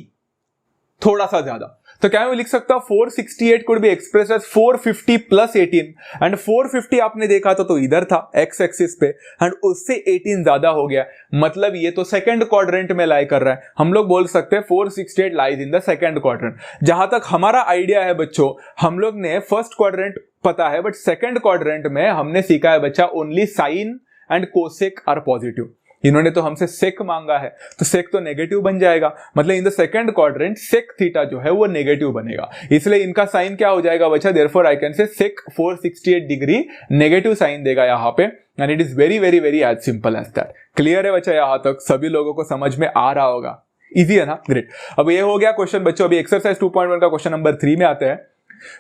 थोड़ा सा ज्यादा, तो क्या मैं लिख सकता हूं 468 could be expressed as 450 plus 18, and 450 आपने देखा तो इधर था एक्स एक्सिस पे, एंड उससे 18 ज्यादा हो गया, मतलब ये तो सेकंड क्वाड्रेंट में लाई कर रहा है। हम लोग बोल सकते हैं 468 lies in the second quadrant. जहां तक हमारा आइडिया है बच्चों, हम लोग ने फर्स्ट क्वाड्रेंट पता है, बट सेकंड क्वाड्रेंट में हमने सीखा है बच्चा only sine and cosec are positive. इन्होंने तो हमसे सेक मांगा है, तो सेक तो नेगेटिव बन जाएगा, मतलब in the second quadrant sec theta जो है वो नेगेटिव बनेगा, इसलिए इनका साइन क्या हो जाएगा बच्चा, देयरफॉर आई कैन से सेक 468 डिग्री नेगेटिव साइन देगा यहाँ पे, and it is very very very as simple as that. Clear है बच्चा, यहाँ तक सभी लोगों को समझ में आ रहा होगा, इजी है ना, ग्रेट। अब ये हो गया क्वेश्चन बच्चों। अभी एक्सरसाइज 2.1 का क्वेश्चन नंबर 3 में आते हैं।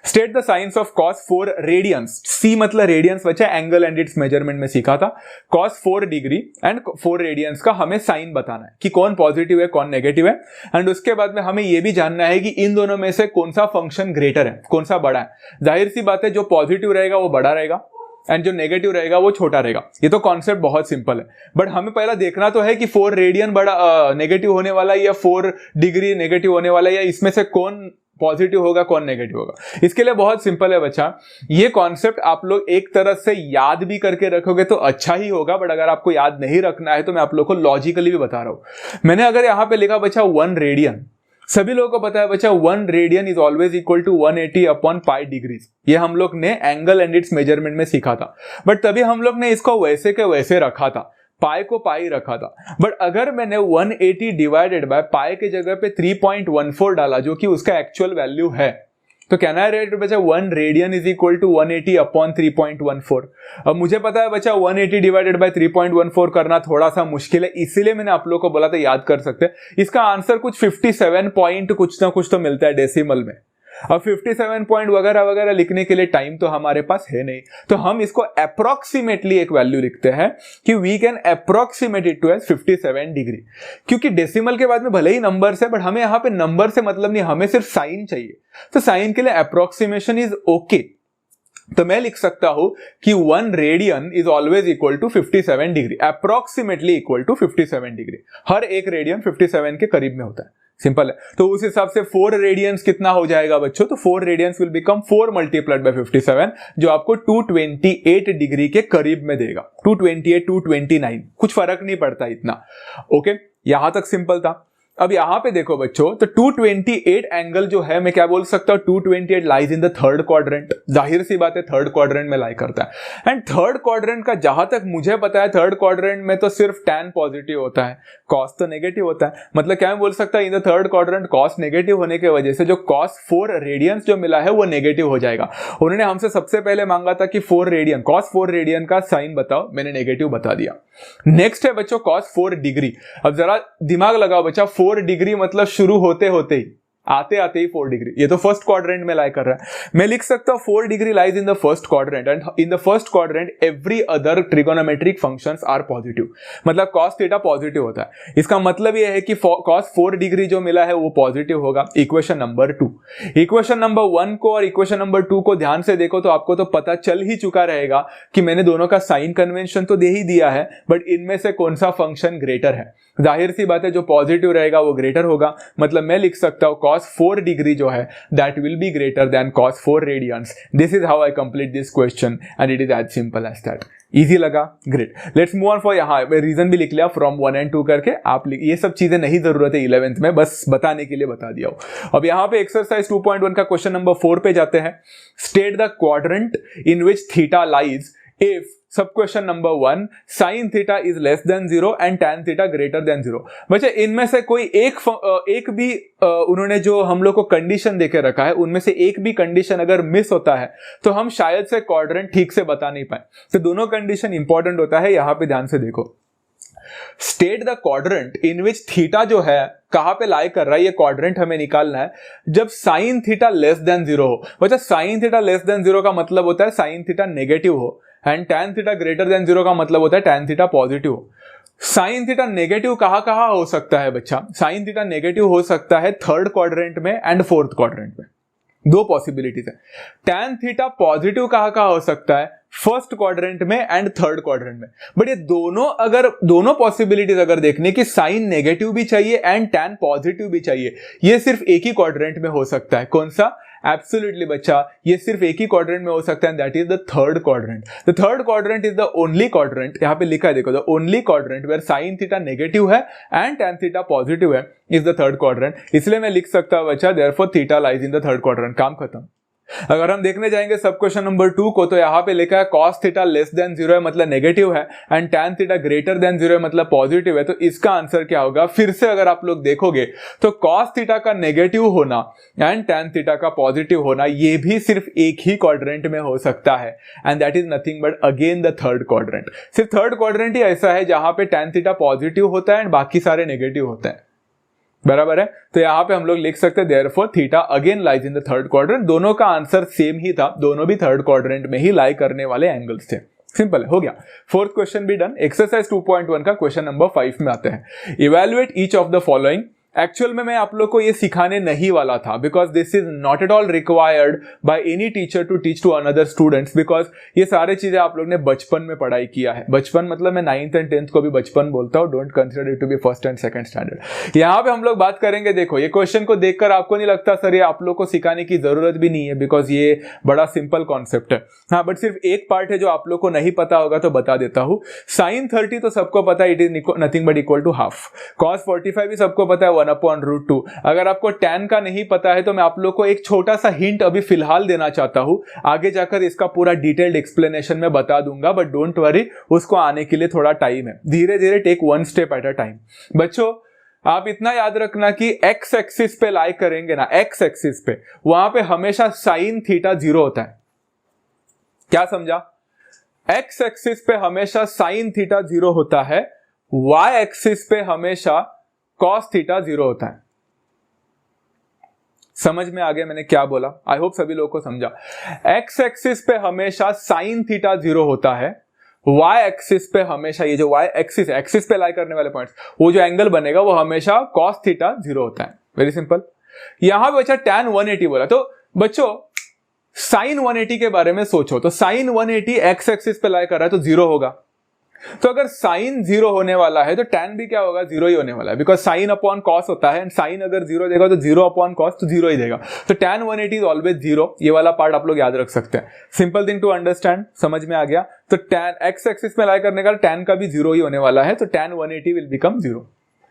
State the signs of cos 4 radians. C मतलब रेडियंस बचा, एंगल एंड इट्स मेजरमेंट में सीखा था। cos 4 डिग्री एंड 4 रेडियंस का हमें साइन बताना है कि कौन पॉजिटिव है कौन नेगेटिव है, एंड उसके बाद में हमें यह भी जानना है कि इन दोनों में से कौन सा फंक्शन ग्रेटर है, कौन सा बड़ा है। जाहिर सी बात है जो पॉजिटिव रहेगा वो बड़ा रहेगा एंड जो नेगेटिव रहेगा वो छोटा रहेगा। ये तो कॉन्सेप्ट बहुत सिंपल है, बट हमें पहला देखना तो है कि 4 रेडियन बड़ा नेगेटिव होने वाला है या 4 डिग्री नेगेटिव होने वाला है, या इसमें से कौन पॉजिटिव होगा कौन नेगेटिव होगा। इसके लिए बहुत सिंपल है बच्चा, ये कॉन्सेप्ट आप लोग एक तरह से याद भी करके रखोगे तो अच्छा ही होगा, बट अगर आपको याद नहीं रखना है तो मैं आप लोग को लॉजिकली भी बता रहा हूं। मैंने अगर यहां पे लिखा बच्चा 1 रेडियन, सभी लोगों को पता है बच्चा 1 radian is always equal to 180 upon pi degrees. ये हम लोग ने एंगल एंड इट्स मेजरमेंट में सीखा था, बट तभी हम लोग ने इसको वैसे के वैसे रखा था, पाई को पाई रखा था। बट अगर मैंने 180 डिवाइडेड बाय पाई के जगह पे 3.14 डाला जो कि उसका एक्चुअल वैल्यू है, तो कहना है बच्चा 1 radian is equal to 180 upon 3.14। अब मुझे पता है बच्चा 180 डिवाइडेड बाय 3.14 करना थोड़ा सा मुश्किल है, इसीलिए मैंने आप लोगों को बोला था याद कर सकते हैं। इसका आंसर कुछ 57 पॉइंट कुछ ना कुछ तो मिलता है डेसिमल में। अब 57 पॉइंट वगैरह वगैरह लिखने के लिए टाइम तो हमारे पास है नहीं, तो हम इसको अप्रोक्सीमेटली एक वैल्यू लिखते हैं कि we can approximate it to as 57 degree. क्योंकि डेसिमल के बाद में भले ही नंबर है, बट हमें यहां पे नंबर से मतलब नहीं, हमें सिर्फ साइन चाहिए, तो साइन के लिए अप्रोक्सीमेशन इज ओके। तो मैं लिख सकता हूं कि 1 radian is always equal to 57 degree, approximately equal to 57 degree. हर एक रेडियन 57 के करीब में होता है, सिंपल है। तो उस हिसाब से 4 रेडियंस कितना हो जाएगा बच्चों, तो 4 radians will become 4 multiplied by 57, जो आपको 228 डिग्री के करीब में देगा। 228 229 कुछ फर्क नहीं पड़ता इतना। ओके, यहां तक सिंपल था। अब यहां पे देखो बच्चों, तो 228 एंगल जो है मैं क्या बोल सकता हूं, 228 lies in the third quadrant. जाहिर सी बात है थर्ड क्वाड्रेंट में लाई करता है, एंड थर्ड क्वाड्रेंट का जहां तक मुझे पता है थर्ड क्वाड्रेंट में तो सिर्फ tan पॉजिटिव होता है, cos तो नेगेटिव होता है। मतलब क्या मैं बोल सकता है इन the third quadrant cos negative होने की वजह से जो cos 4 रेडियंस जो मिला है वो नेगेटिव हो जाएगा। उन्होंने हमसे सबसे पहले मांगा था कि 4 रेडियन cos 4 रेडियन का साइन बताओ, मैंने नेगेटिव बता दिया। नेक्स्ट है बच्चों cos 4 डिग्री। अब जरा दिमाग लगाओ बच्चा, 4 डिग्री मतलब शुरू होते होते ही आते आते ही 4 डिग्री, ये तो फर्स्ट क्वाड्रेंट में लाई कर रहा है। मैं लिख सकता हूं 4 degree lies in the first quadrant, and in the first quadrant every other trigonometric functions are positive. मतलब cos थीटा पॉजिटिव होता है, इसका मतलब यह है कि cos 4 डिग्री जो मिला है वो पॉजिटिव होगा। इक्वेशन नंबर 2, इक्वेशन नंबर 1 को और इक्वेशन नंबर 2 को ध्यान से देखो तो आपको तो पता चल ही चुका रहेगा कि मैंने दोनों का साइन कन्वेंशन तो दे ही दिया है, बट इनमें से कौन सा फंक्शन ग्रेटर है। जाहिर सी बात है जो पॉजिटिव रहेगा वो ग्रेटर होगा। मतलब मैं लिख सकता हूं cos 4 डिग्री जो है that will be greater than cos 4 radians. This is how I complete this question and it is as simple as that. Easy लगा? Great, let's move on for. यहाँ रीजन भी लिख लिया फ्रॉम 1 and 2 करके, आप ये सब चीजें नहीं जरूरत है 11th में, बस बताने के लिए बता दिया हूं। अब यहाँ पे एक्सरसाइज 2.1 का क्वेश्चन नंबर 4 पे जाते हैं। State the quadrant in which theta lies if sub question number 1 sine theta is less than 0 and tan theta greater than 0। बच्चे इनमें से कोई एक भी उन्होंने जो हम लोग को कंडीशन देके रखा है उनमें से एक भी कंडीशन अगर मिस होता है तो हम शायद से क्वाड्रेंट ठीक से बता नहीं पाए। तो दोनों कंडीशन इंपॉर्टेंट होता है, यहां पे ध्यान से देखो। State the quadrant in which theta जो है कहां पे लाई कर रहा है, ये क्वाड्रेंट हमें निकालना है जब साइन थीटा लेस देन 0 हो। बच्चा साइन थीटा लेस देन 0 का मतलब होता है साइन थीटा नेगेटिव हो, and tan theta greater than 0 का मतलब होता है टैन थीटा पॉजिटिव हो। साइन थीटा नेगेटिव कहां हो सकता है बच्चा, साइन थीटा नेगेटिव हो सकता है थर्ड क्वाड्रेंट में एंड फोर्थ क्वाड्रेंट में, दो पॉसिबिलिटीज है। टैन थीटा पॉजिटिव कहां हो सकता है, फर्स्ट क्वाड्रेंट में एंड थर्ड क्वाड्रेंट में। बट ये दोनों पॉसिबिलिटीज अगर देखने की साइन नेगेटिव भी चाहिए एंड टैन पॉजिटिव भी चाहिए, ये सिर्फ एक ही क्वाड्रेंट में हो सकता है। कौन सा? एब्सोल्युटली बच्चा, ये सिर्फ एक ही क्वाड्रेंट में हो सकता है, that is the third quadrant. The third quadrant is the only quadrant, यहां पे लिखा है देखो, the only quadrant where sine theta negative है एंड टैन थीटा पॉजिटिव है इज द थर्ड क्वाड्रेंट। इसलिए मैं लिख सकता हूं बच्चा therefore theta lies in the third quadrant. काम खत्म। अगर हम देखने जाएंगे सब क्वेश्चन नंबर 2 को, तो यहां पे लिखा है cos थीटा लेस देन 0 है मतलब नेगेटिव है, and tan theta greater than 0 है मतलब पॉजिटिव है। तो इसका आंसर क्या होगा? फिर से अगर आप लोग देखोगे तो cos थीटा का नेगेटिव होना एंड tan थीटा का पॉजिटिव होना, ये भी सिर्फ एक ही क्वाड्रेंट में हो सकता है, and that is nothing but again the third quadrant. सिर्फ थर्ड क्वाड्रेंट ही ऐसा है जहां पे tan थीटा पॉजिटिव होता है एंड बाकी सारे नेगेटिव होते हैं। बराबर है। तो यहाँ पे हम लोग लिख सकते हैं therefore theta again lies in the third quadrant. दोनों का आंसर सेम ही था, दोनों भी थर्ड क्वाड्रेंट में ही लाई करने वाले एंगल्स थे। सिंपल है, हो गया। फोर्थ क्वेश्चन भी डन। एक्सरसाइज 2.1 का क्वेश्चन नंबर 5 में आते हैं। Evaluate each of the following. Actual में मैं आप लोग को ये सिखाने नहीं वाला था, because this is not at all required by any teacher to teach to another students, because ये सारे चीजें आप लोग ने बचपन में पढ़ाई किया है। बचपन मतलब मैं 9th एंड 10th को भी बचपन बोलता हूँ, don't consider it to be first and second standard. यहाँ पे हम लोग बात करेंगे, देखो ये क्वेश्चन को देखकर आपको नहीं लगता सर ये आप लोग को सिखाने की जरूरत भी नहीं है, बिकॉज ये बड़ा सिंपल कॉन्सेप्ट है। हाँ, बट सिर्फ एक पार्ट है जो आप लोग को नहीं पता होगा, तो बता देता हूँ। sin 30 तो सबको पता है, it is nothing but equal to half. cos 45 भी सबको पता है, 1/√2। अगर आपको tan का नहीं पता है तो मैं आप लोग को एक छोटा सा हिंट अभी फिलहाल देना चाहता हूं, आगे जाकर इसका पूरा डिटेल्ड एक्सप्लेनेशन में बता दूंगा, बट डोंट वरी, उसको आने के लिए थोड़ा टाइम है। धीरे धीरे take one step at a time. बच्चों आप इतना याद रखना कि एक्स एक्सिस पे लाई करेंगे ना, एक्स एक्सिस पे, वहां पे हमेशा साइन थीटा 0 होता है। क्या समझा? एक्स एक्सिस पे हमेशा साइन थीटा 0 होता है, वाई एक्सिस पे हमेशा कॉस थीटा 0 होता है। समझ में आ गया मैंने क्या बोला? आई होप सभी लोगों को समझा। एक्स एक्सिस पे हमेशा साइन थीटा 0 होता है, वाई एक्सिस पे हमेशा, ये जो वाई एक्सिस एक्सिस पे लाई करने वाले पॉइंट्स, वो जो एंगल बनेगा वो हमेशा कॉस थीटा 0 होता है। Very simple. यहां पे बच्चा tan 180 बोला, तो बच्चों साइन 180 के बारे में सोचो, तो साइन 180 एक्स एक्सिस पे लाई कर रहा है तो 0 होगा। तो अगर साइन 0 होने वाला है तो tan भी क्या होगा? 0 ही होने वाला है, बिकॉज साइन अपॉन कॉस होता है, एंड साइन अगर 0 देगा तो 0 अपॉन कॉस तो 0 ही देगा। तो tan 180 इज ऑलवेज 0। ये वाला पार्ट आप लोग याद रख सकते हैं। सिंपल थिंग टू अंडरस्टैंड, समझ में आ गया? तो tan एक्स एक्सिस में लाई करने का tan का भी 0 ही होने वाला है, तो tan 180 will become 0।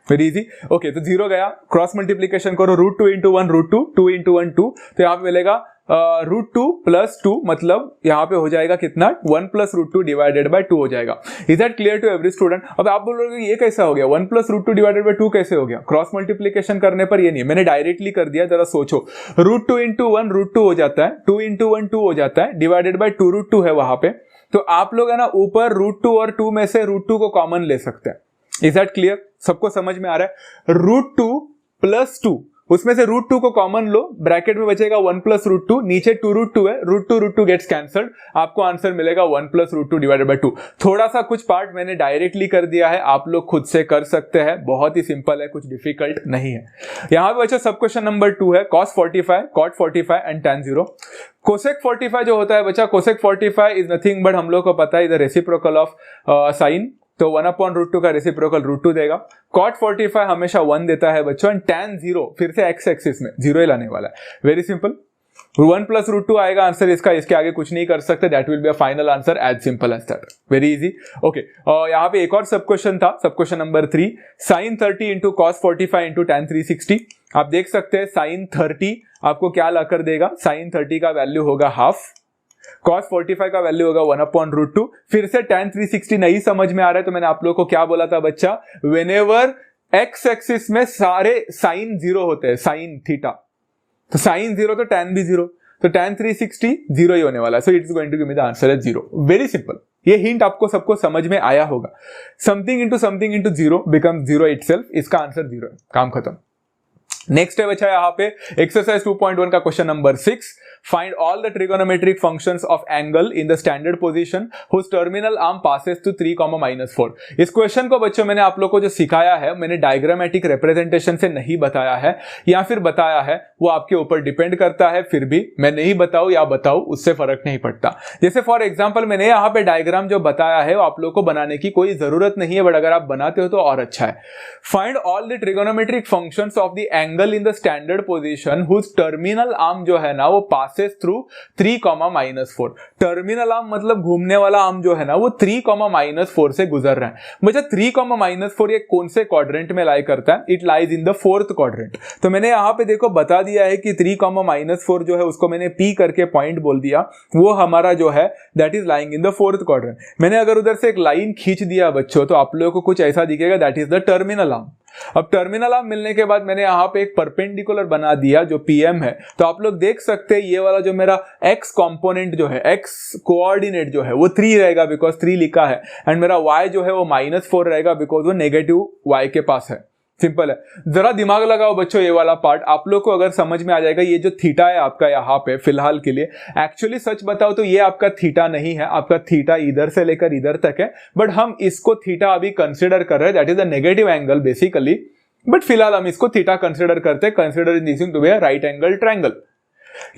Very easy. Okay, तो 0 गया, क्रॉस मल्टीप्लीकेशन करो, √2 × 1 √2, 2 × 1 2, तो यहां पे मिलेगा √2 + 2, मतलब यहां पे हो जाएगा कितना? 1 + √2 डिवाइडेड बाय 2 हो जाएगा। Is that clear to every student? अब आप बोलोगे ये कैसा हो गया? 1 + √2 डिवाइडेड बाय 2 कैसे हो गया? क्रॉस मल्टीप्लीकेशन करने पर ये नहीं, मैंने डायरेक्टली कर दिया, जरा सोचो। √2 × 1 √2 हो जाता है, 2 × 1 2 हो जाता है, डिवाइडेड बाय 2 √2 है वहां पे। तो आप लोग है ना ऊपर √2 और 2 में से √2 को कॉमन ले सकते हैं। Is that clear? सबको समझ में आ रहा है? √2 + 2, उसमें से √2 को कॉमन लो, ब्रैकेट में बचेगा 1 + √2, नीचे 2 √2 है, √2 गेट्स कैंसल्ड, आपको आंसर मिलेगा 1 + √2 डिवाइडेड बाय 2। थोड़ा सा कुछ पार्ट मैंने डायरेक्टली कर दिया है, आप लोग खुद से कर सकते हैं, बहुत ही सिंपल है, कुछ डिफिकल्ट नहीं है। यहां पे बच्चा सब क्वेश्चन नंबर 2 है, cos 45, cot 45 and tan 0। Cosec 45 जो होता है बच्चा, कोसेक 45 इज नथिंग बट हम लोग को पता है इज रेसिप्रोकल ऑफ साइन, तो 1/√2 का रेसिप्रोकल √2 देगा। cot 45 हमेशा 1 देता है बच्चों, एंड tan 0 फिर से एक्स एक्सिस में 0 ही लाने वाला है। वेरी सिंपल, 1 + √2 आएगा आंसर इसका, इसके आगे कुछ नहीं कर सकते, that will be a final answer, as simple as that. Very easy. Okay, यहाँ पे एक और सब क्वेश्चन था, sub question number 3, sin 30 × cos 45 × tan 360। आप देख सकते हैं sin 30 आपको क्या लाकर देगा? sin 30 का वैल्यू होगा हाफ, cos 45 का वैल्यू होगा 1/√2। फिर से tan 360 नहीं समझ में आ रहा है तो मैंने आप लोगों को क्या बोला था बच्चा? व्हेनेवर एक्स एक्सिस में सारे साइन 0 होते हैं, साइन थीटा, तो साइन 0 तो tan भी 0, तो tan 360 0 ही होने वाला है। So it is going to give me the answer as 0। Very simple. ये हिंट आपको सबको समझ में आया होगा। Something into something into 0 become 0 itself, इसका आंसर 0 है, काम खत्म। नेक्स्ट है बच्चा यहाँ पे एक्सरसाइज 2.1 का question number 6, find all the trigonometric functions of angle in the standard position whose terminal arm passes to 3, -4। इस क्वेश्चन को बच्चों मैंने आप लोग को जो सिखाया है, मैंने डायग्रामेटिक रिप्रेजेंटेशन से नहीं बताया है या फिर बताया है, वो आपके ऊपर डिपेंड करता है। फिर भी मैं नहीं बताऊं या बताऊं उससे फर्क नहीं पड़ता। जैसे फॉर एग्जाम्पल मैंने यहाँ पे डायग्राम जो बताया है वो आप लोग को बनाने की कोई जरूरत नहीं है, बट अगर आप बनाते हो तो और अच्छा है। Find all the trigonometric functions of the angle in the standard position whose terminal arm जो है ना वो पासेस थ्रू 3, -4। टर्मिनल आर्म मतलब घूमने वाला आर्म जो है ना वो 3, -4 से गुजर रहा है। मुझे 3, -4 ये कौन से क्वाड्रेंट में लाई करता है? It lies in the 4th quadrant. तो मैंने यहाँ पे देखो बता दिया है कि 3, -4 जो है उसको मैंने P करके पॉइंट बोल दिया, वो हमारा जो है that is lying in the 4th quadrant. मैंने अगर उधर से एक लाइन खींच दिया बच्चों तो आप लोगों को कुछ ऐसा दिखेगा, that is the terminal arm. अब टर्मिनल आर्म मिलने के बाद मैंने यहाँ पे एक परपेंडिकुलर बना दिया जो PM है, तो आप लोग देख सकते हैं ये वाला जो मेरा x कंपोनेंट जो है, x कोऑर्डिनेट जो है वो 3 रहेगा बिकॉज 3 लिखा है, एंड मेरा y जो है वो -4 रहेगा बिकॉज वो नेगेटिव y के पास है। सिंपल है। जरा दिमाग लगाओ बच्चों, ये वाला पार्ट आप लोग को अगर समझ में आ जाएगा, ये जो थीटा है आपका यहाँ पे फिलहाल के लिए, एक्चुअली सच बताओ तो ये आपका थीटा नहीं है, आपका थीटा इधर से लेकर इधर तक है, बट हम इसको थीटा अभी कंसिडर कर रहे हैं, that is a negative angle basically, but फिलहाल हम इसको थीटा कंसिडर करते हैं, consider in this to be a right angle triangle.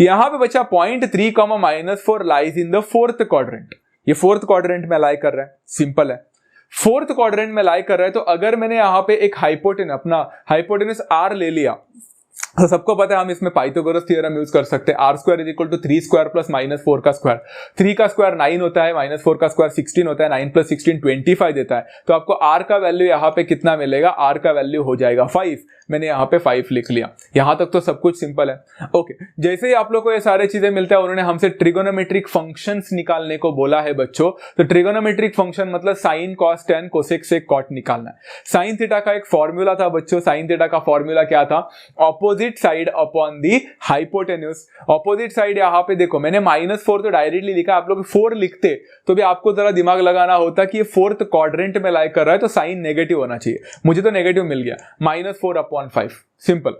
यहां पे बच्चा point 3, -4 lies in the fourth quadrant, ये फोर्थ क्वाड्रेंट में लाई कर रहा है, सिंपल है, फोर्थ क्वाड्रेंट में लाई कर रहा है। तो अगर मैंने यहां पे एक अपना हाइपोटेनस r ले लिया, तो सबको पता है हम इसमें पाइथागोरस थ्योरम यूज कर सकते हैं, r² = 3² + -4 का स्क्वायर, 3 का स्क्वायर 9 होता है, -4 का स्क्वायर 16 होता है, 9 + 16 25 देता है। तो आपको r का वैल्यू यहाँ पे कितना मिलेगा, r का वैल्यू हो जाएगा 5, मैंने यहाँ पे 5 लिख लिया। यहां तक तो सब कुछ सिंपल है। ओके, जैसे ही आप लोग को ये सारे चीजें मिलता है, उन्होंने हमसे ट्रिगोनोमेट्रिक फंक्शंस निकालने को बोला है बच्चों। तो ट्रिगोनोमेट्रिक फंक्शन मतलब साइन, कॉस, टेन, कोसेक, सेक, कॉट निकालना है। साइन थीटा का एक फॉर्मूला था बच्चों, साइन थीटा का फॉर्मूला क्या था, ऑपोजिट साइड अपॉन दी हाइपोटेन्यूज। ऑपोजिट साइड यहाँ पे देखो मैंने -4 तो डायरेक्टली लिखा, आप लोग 4 लिखते तो भी आपको जरा दिमाग लगाना होता कि ये फोर्थ क्वाड्रेंट में लाई कर रहा है, तो साइन नेगेटिव होना चाहिए। मुझे तो नेगेटिव मिल गया, -4/5, सिंपल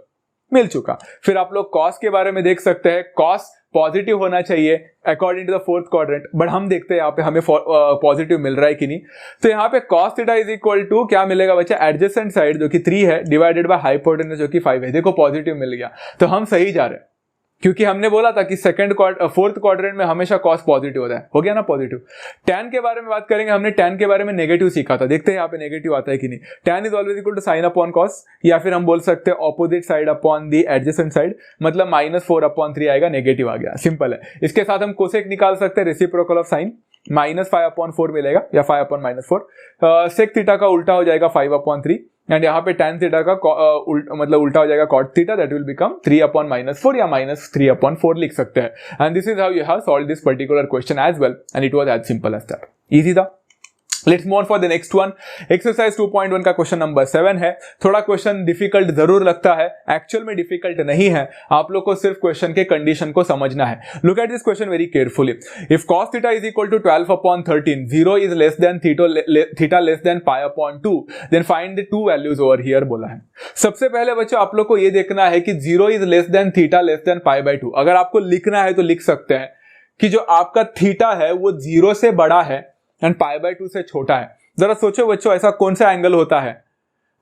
मिल चुका। फिर आप लोग कॉस के बारे में देख सकते हैं, कॉस पॉजिटिव होना चाहिए according to the fourth quadrant, but हम देखते हैं यहाँ पे हमें पॉजिटिव मिल रहा है कि नहीं। तो यहाँ पे cos theta is equal to क्या मिलेगा बच्चा, एडजेसेंट साइड जो कि 3 है डिवाइडेड बाय हाइपोटेन्यूज जो कि 5 है। देखो पॉजिटिव मिल गया, तो हम सही जा रहे हैं, क्योंकि हमने बोला था कि फोर्थ क्वाड्रेंट में हमेशा कॉस पॉजिटिव होता है, हो गया ना पॉजिटिव। टैन के बारे में बात करेंगे, हमने टैन के बारे में नेगेटिव सीखा था, देखते हैं यहाँ पे नेगेटिव आता है कि नहीं। Tan is always equal to sine upon cos, या फिर हम बोल सकते हैं opposite side upon the adjacent side, मतलब -4/3 आएगा, नेगेटिव आ गया, सिंपल है। इसके साथ हम कोसेक निकाल सकते हैं, रेसिप्रोकल ऑफ साइन, -5/4 मिलेगा या 5/-4। सेक थीटा का उल्टा हो जाएगा 5/3, एंड यहाँ पे tan थीटा का मतलब उल्टा हो जाएगा cot theta, that will become 3/-4 या -3/4 लिख सकते हैं। And this is how you have solve this particular question as well, and it was as simple as that, easy था। Let's move on for the next one. Exercise 2.1 का question number 7 है। थोड़ा question difficult जरूर लगता है, actual में difficult नहीं है, आप लोग को सिर्फ क्वेश्चन के कंडीशन को समझना है। Look at this question very carefully. If cos theta is equal to 12/13, 0 is less than theta less than π/2, then find the two values over here बोला है। सबसे पहले बच्चों आप लोग को ये देखना है कि 0 is less than theta less than π/2। अगर आपको लिखना है तो लिख सकते हैं कि जो आपका थीटा है वो 0 से बड़ा है एंड π/2 से छोटा है। जरा सोचो बच्चों, ऐसा कौन सा एंगल होता है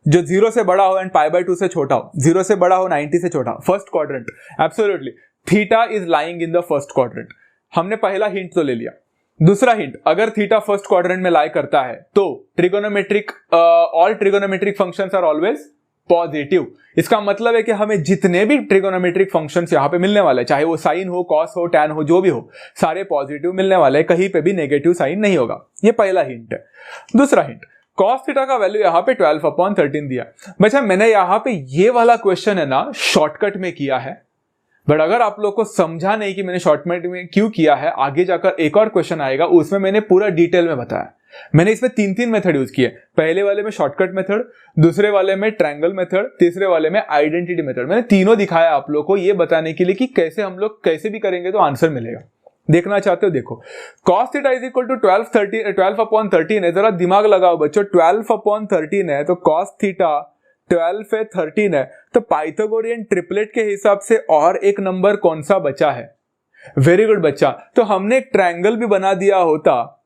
जो 0 से बड़ा हो एंड π/2 से छोटा हो, 0 से बड़ा हो 90 से छोटा हो? First quadrant, absolutely theta is lying in the first quadrant. हमने पहला हिंट तो ले लिया। दूसरा हिंट, अगर थीटा फर्स्ट क्वाड्रेंट में लाई करता है तो trigonometric all trigonometric functions are always positive. इसका मतलब है कि हमें जितने भी ट्रिगोनोमेट्रिक फंक्शंस यहां पे मिलने वाले, चाहे वो साइन हो, कॉस हो, टैन हो, जो भी हो, सारे पॉजिटिव मिलने वाले हैं, कहीं पे भी नेगेटिव साइन नहीं होगा। ये पहला हिंट है। दूसरा हिंट, कॉस थीटा का वैल्यू यहां पे 12/13 दिया। बच्चा मैंने यहां पे ये वाला क्वेश्चन है ना शॉर्टकट में किया है, बट अगर आप लोग को समझा नहीं कि मैंने शॉर्टकट में क्यों किया है, आगे जाकर एक और क्वेश्चन आएगा उसमें मैंने पूरा डिटेल में बताया। मैंने इसमें 3 मेथड यूज किए, पहले वाले में शॉर्टकट मेथड, दूसरे वाले में ट्रायंगल मेथड, तीसरे वाले में आइडेंटिटी मेथड। मैंने तीनों दिखाया आप लोग को ये बताने के लिए कि कैसे हम लोग कैसे भी करेंगे तो आंसर मिलेगा। देखना चाहते हो देखो, cos theta is equal to 12/13 है। जरा दिमाग लगाओ बच्चों, 12/13 है तो cos थीटा 12 है 13 है, तो पाइथागोरियन ट्रिपलेट के हिसाब से और एक नंबर कौन सा बचा है? वेरी गुड बच्चा, तो हमने एक ट्रायंगल भी बना दिया होता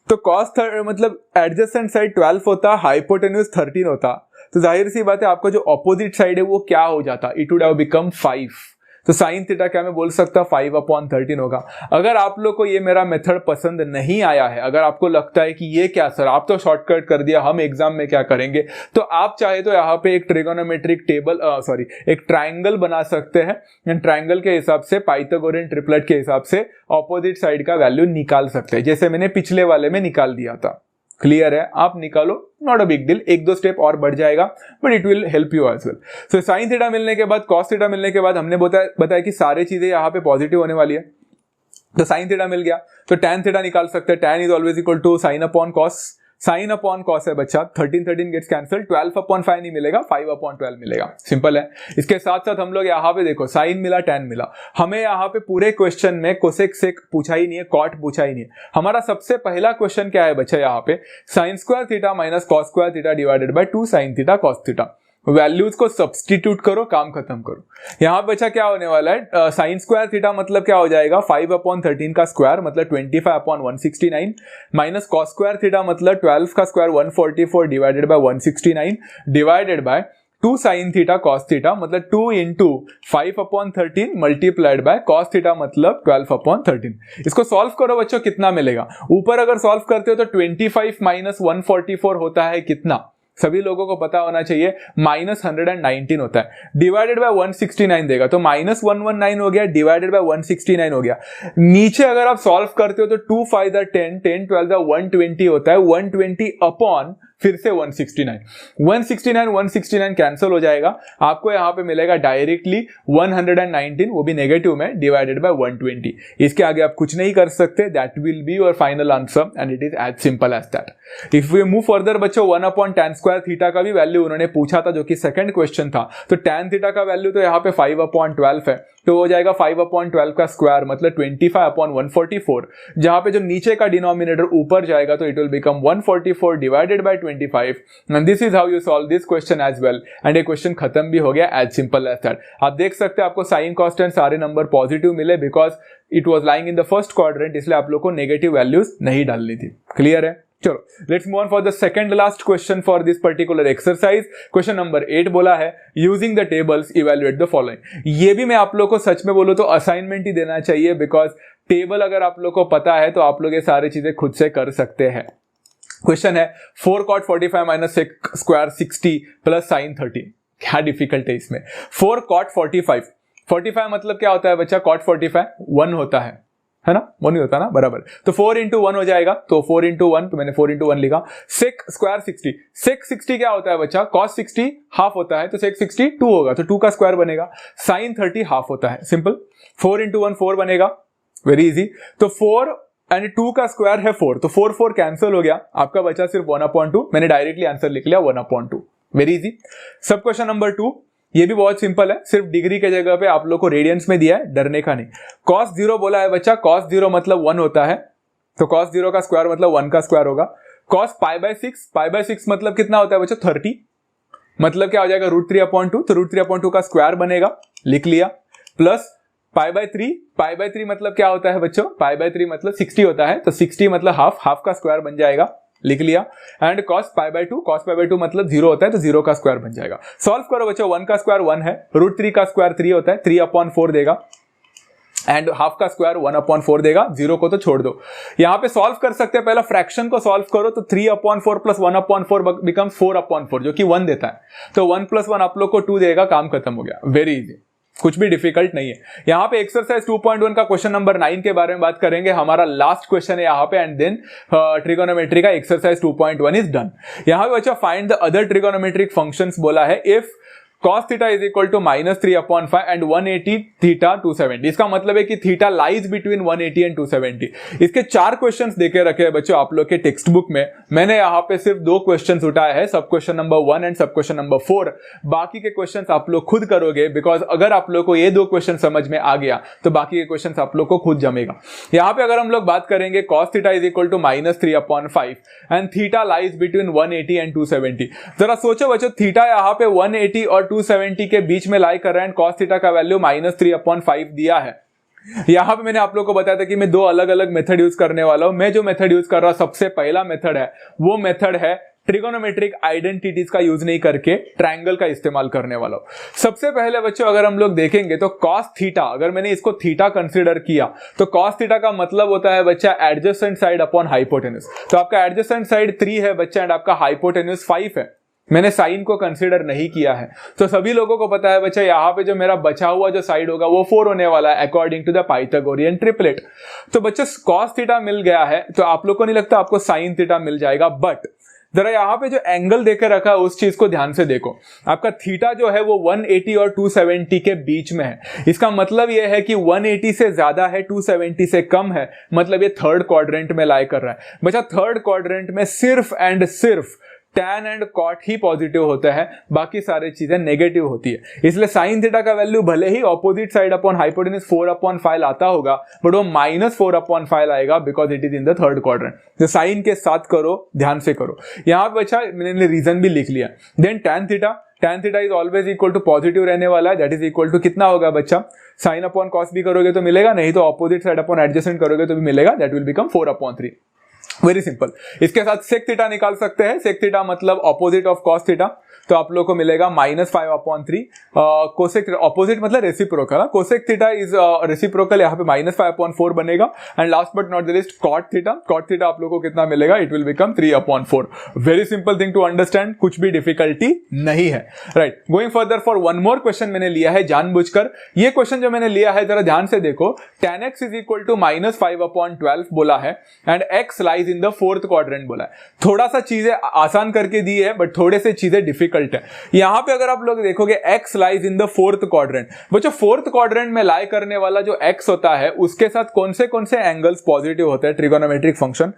तो cos मतलब एडजेसेंट साइड 12 होता, हाइपोटेन्यूज 13 होता, तो जाहिर सी बात है आपका जो ऑपोजिट साइड है वो क्या हो जाता, इट वुड हैव बिकम 5। तो साइन थीटा क्या मैं बोल सकता 5/13 होगा। अगर आप लोग को ये मेरा मेथड पसंद नहीं आया है, अगर आपको लगता है कि ये क्या सर आप तो शॉर्टकट कर दिया, हम एग्जाम में क्या करेंगे, तो आप चाहे तो यहाँ पे एक ट्रिगोनोमेट्रिक एक ट्रायंगल बना सकते हैं। ट्रायंगल के हिसाब से पाइथागोरियन ट्रिपलेट के हिसाब से ऑपोजिट साइड का वैल्यू निकाल सकते हैं, जैसे मैंने पिछले वाले में निकाल दिया था। क्लियर है? आप निकालो, not a big deal, 1-2 step और बढ़ जाएगा, but it will help you as well. So sine theta मिलने के बाद, कॉस थीटा मिलने के बाद हमने बताया कि सारी चीजें यहाँ पे पॉजिटिव होने वाली है। तो साइन थीटा मिल गया तो टैन थीटा निकाल सकते हैं। Tan is always equal to sine upon cos. Sine upon cos है बच्चा, 13 गेट्स कैंसिल, 12/5 नहीं मिलेगा, 5/12 मिलेगा। सिंपल है। इसके साथ साथ हम लोग यहाँ पे देखो साइन मिला, टैन मिला, हमें यहाँ पे पूरे क्वेश्चन में कोसेक सेक पूछा ही नहीं है, कॉट पूछा ही नहीं है। हमारा सबसे पहला क्वेश्चन क्या है बच्चा, यहाँ पे sin² theta minus cos² theta divided by 2 sin theta cos theta. Values को सब्सटीट्यूट करो, काम खत्म करो। यहां बचा क्या होने वाला है, साइन स्क्वायर थीटा मतलब क्या हो जाएगा 5/13 का स्क्वायर मतलब 25/169 माइनस कॉस स्क्वायर थीटा मतलब 12 का square 144 divided bye 169 divided by 2 sine theta cos theta मतलब 2 into 5/13 multiplied by cos theta मतलब 12/13। इसको सॉल्व करो बच्चों, कितना मिलेगा? ऊपर अगर सॉल्व करते हो तो 25 माइनस 144 होता है कितना? सभी लोगों को पता होना चाहिए -119 होता है, डिवाइडेड बाय 169 देगा तो -119 हो गया, डिवाइडेड बाय 169 हो गया। नीचे अगर आप सॉल्व करते हो तो 2 5 10 10 12 120 होता है, 120 अपॉन फिर से 169 कैंसिल हो जाएगा, आपको यहां पे मिलेगा डायरेक्टली 119, वो भी नेगेटिव में, डिवाइडेड बाय 120। इसके आगे आप कुछ नहीं कर सकते, that will be your final answer and it is as simple as that. If we move further बच्चों, 1/tan स्क्वायर थीटा का भी वैल्यू उन्होंने पूछा था जो कि सेकंड क्वेश्चन था, तो tan थीटा का वैल्यू तो यहाँ पे 5/12 है, तो हो जाएगा 5/12 का स्क्वायर मतलब 25/144, जहां पे जो नीचे का डिनोमिनेटर ऊपर जाएगा तो it will become 144 divided by 25 and this is how you solve this question as well and ये क्वेश्चन खत्म भी हो गया, एज सिंपल एज दैट। आप देख सकते हैं आपको साइन कांस्टेंट सारे नंबर पॉजिटिव मिले because it was lying in the first quadrant, इसलिए आप लोग को नेगेटिव वैल्यूज नहीं डालनी थी। क्लियर है? चलो let's move on for the second last question for this particular exercise. Question number 8 बोला है using the tables evaluate the following. ये भी मैं आप लोग को सच में बोलूं तो असाइनमेंट ही देना चाहिए बिकॉज टेबल अगर आप लोग को पता है तो आप लोग ये सारी चीजें खुद से कर सकते हैं। क्वेश्चन है 4 cot 45 minus sec square 60 plus sine 30। क्या डिफिकल्ट है इसमें? 4 cot 45 मतलब क्या होता है बच्चा? cot 45 1 होता है ना? वो नहीं होता ना, बराबर। तो 4 into 1 हो जाएगा, तो 4 into 1, तो मैंने 4 into 1 लिखा। sec स्क्वायर 60, sec 60 क्या होता है बच्चा? cos 60 हाफ होता है, तो sec 60 2 होगा, तो 2 का स्क्वायर बनेगा। sin 30 हाफ होता है, सिंपल। 4 into 1 4 बनेगा, वेरी इजी। तो 4 एंड 2 का स्क्वायर है 4, तो 4 4 कैंसिल हो गया, आपका बचा सिर्फ 1/2। मैंने डायरेक्टली आंसर लिख लिया 1/2, वेरी इजी। सब क्वेश्चन नंबर 2, ये भी बहुत सिंपल है, सिर्फ डिग्री के जगह पे आप लोग को रेडियंस में दिया है, डरने का नहीं। cos 0 बोला है बच्चा, cos 0 मतलब 1 होता है, तो cos 0 का स्क्वायर मतलब 1 का स्क्वायर होगा। cos π/6 मतलब कितना होता है बच्चा? 30, मतलब क्या हो जाएगा? √3/2, तो √3/2 का स्क्वायर बनेगा, लिख लिया। प्लस π/3 मतलब क्या होता है बच्चों? π/3 मतलब 60 होता है, तो 60 मतलब हाफ का स्क्वायर बन जाएगा, लिख लिया। एंड cos π/2 मतलब 0 होता है, तो 0 का स्क्वायर बन जाएगा। सॉल्व करो बच्चों, 1 का स्क्वायर 1 है, √3 का स्क्वायर 3 होता है, 3/4 देगा, एंड हाफ का स्क्वायर 1/4 देगा, 0 को तो छोड़ दो। यहां पे सॉल्व कर सकते हैं, पहला फ्रैक्शन को सॉल्व करो, तो 3/4 प्लस 1/4 बिकम्स 4/4 जो कि 1 देता है, तो 1 + 1 आप लोग को 2 देगा, काम खत्म हो गया, वेरी इजी, कुछ भी डिफिकल्ट नहीं है। यहां पे एक्सरसाइज 2.1 का क्वेश्चन नंबर 9 के बारे में बात करेंगे, हमारा लास्ट क्वेश्चन है यहां पे, एंड देन ट्रिगोनोमेट्री का एक्सरसाइज 2.1 इज डन। यहां पे बच्चा find the other trigonometric functions बोला है। If cos theta is equal to -3/5 and 180 theta 270, इसका मतलब है कि थीटा लाइज बिटवीन 180 एंड 270। इसके 4 क्वेश्चंस देके रखे हैं बच्चों आप लोग के टेक्स्ट बुक में, मैंने यहाँ पे सिर्फ 2 क्वेश्चंस उठाए हैं, सब क्वेश्चन नंबर 1 एंड सब क्वेश्चन नंबर 4। बाकी के क्वेश्चंस आप लोग खुद करोगे, बिकॉज अगर आप लोग को ये 2 क्वेश्चन समझ में आ गया तो बाकी के क्वेश्चंस आप लोग को खुद जमेगा। यहाँ पे अगर हम लोग बात करेंगे cos theta is equal to -3/5 and theta lies between 180 and 270, जरा सोचो बच्चों, थीटा यहाँ पे 180 और 270 के बीच में लाई कर रहा है, cos थीटा का वैल्यू -3/5 दिया है। यहां पे मैंने आप लोगों को बताया था कि मैं 2 अलग अलग मेथड यूज करने वाला हूं। मैं जो मेथड यूज कर रहा हूं, सबसे पहला मेथड है, वो मेथड है ट्रिगोनोमेट्रिक आइडेंटिटीज का यूज नहीं करके ट्रायंगल का इस्तेमाल करने वाला हूं। सबसे पहले बच्चों अगर हम लोग देखेंगे तो cos थीटा, अगर मैंने इसको थीटा कंसीडर किया तो cos थीटा का मतलब होता है बच्चा एडजेसेंट साइड अपॉन हाइपोटेन्यूज। तो आपका एडजेसेंट साइड 3 है बच्चा एंड आपका हाइपोटेन्यूज 5 है, मैंने साइन को कंसीडर नहीं किया है। तो सभी लोगों को पता है बच्चा यहाँ पे जो मेरा बचा हुआ जो साइड होगा वो 4 होने वाला है according to the Pythagorean triplet. तो बच्चा cos थीटा मिल गया है, तो आप लोग को नहीं लगता आपको sin थीटा मिल जाएगा? बट जरा यहाँ पे जो एंगल देकर रखा है उस चीज को ध्यान से देखो, आपका थीटा जो है वो 180 और 270 के बीच में है। इसका मतलब ये है कि 180 से ज्यादा है, 270 से कम है, मतलब ये थर्ड क्वाड्रेंट में लाई कर रहा है। बच्चा थर्ड क्वाड्रेंट में सिर्फ एंड सिर्फ tan and cot he positive होता है, बाकी सारी चीजें नेगेटिव होती है। इसलिए sin थीटा का वैल्यू भले ही ऑपोजिट साइड अपॉन हाइपोटेन्यूज 4/5 आता होगा, बट वो -4/5 आएगा because it is in the third quadrant. तो साइन के साथ करो, ध्यान से करो। यहां पे अच्छा मैंने रीजन भी लिख लिया। Then tan theta is always equal to positive रहने वाला है, दैट इज इक्वल टू कितना होगा बच्चा, साइन अपॉन कॉस भी करोगे तो मिलेगा, नहीं तो ऑपोजिट साइड अपॉन एडजेसेंट करोगे तो भी मिलेगा, that will become 4/3। Very simple. इसके साथ सेक थीटा निकाल सकते हैं। सेक थीटा मतलब ऑपोजिट ऑफ कॉस थीटा, तो आप लोगों को मिलेगा -5/3। कोसेक ऑपोजिट मतलब reciprocal, cosec theta is reciprocal, यहाँ पे -5/4 बनेगा। And last but not the list cot theta आप लोगों को कितना मिलेगा, it will become 3/4। Very simple thing to understand, कुछ भी डिफिकल्टी नहीं है, right. Going further for one more question मैंने लिया है जानबूझकर। ये क्वेश्चन जो मैंने लिया है जरा ध्यान से देखो। tan x is equal to -5/12 बोला है and x lies in the fourth quadrant बोला है। थोड़ा सा चीजें आसान करके दी है, बट थोड़े से चीजें डिफिकल्ट है। यहां पे अगर आप लोग देखोगे x lies in the fourth quadrant, बच्चों फोर्थ क्वाड्रेंट में लाई करने वाला जो x होता है उसके साथ कौन से एंगल्स पॉजिटिव होते हैं, trigonometric function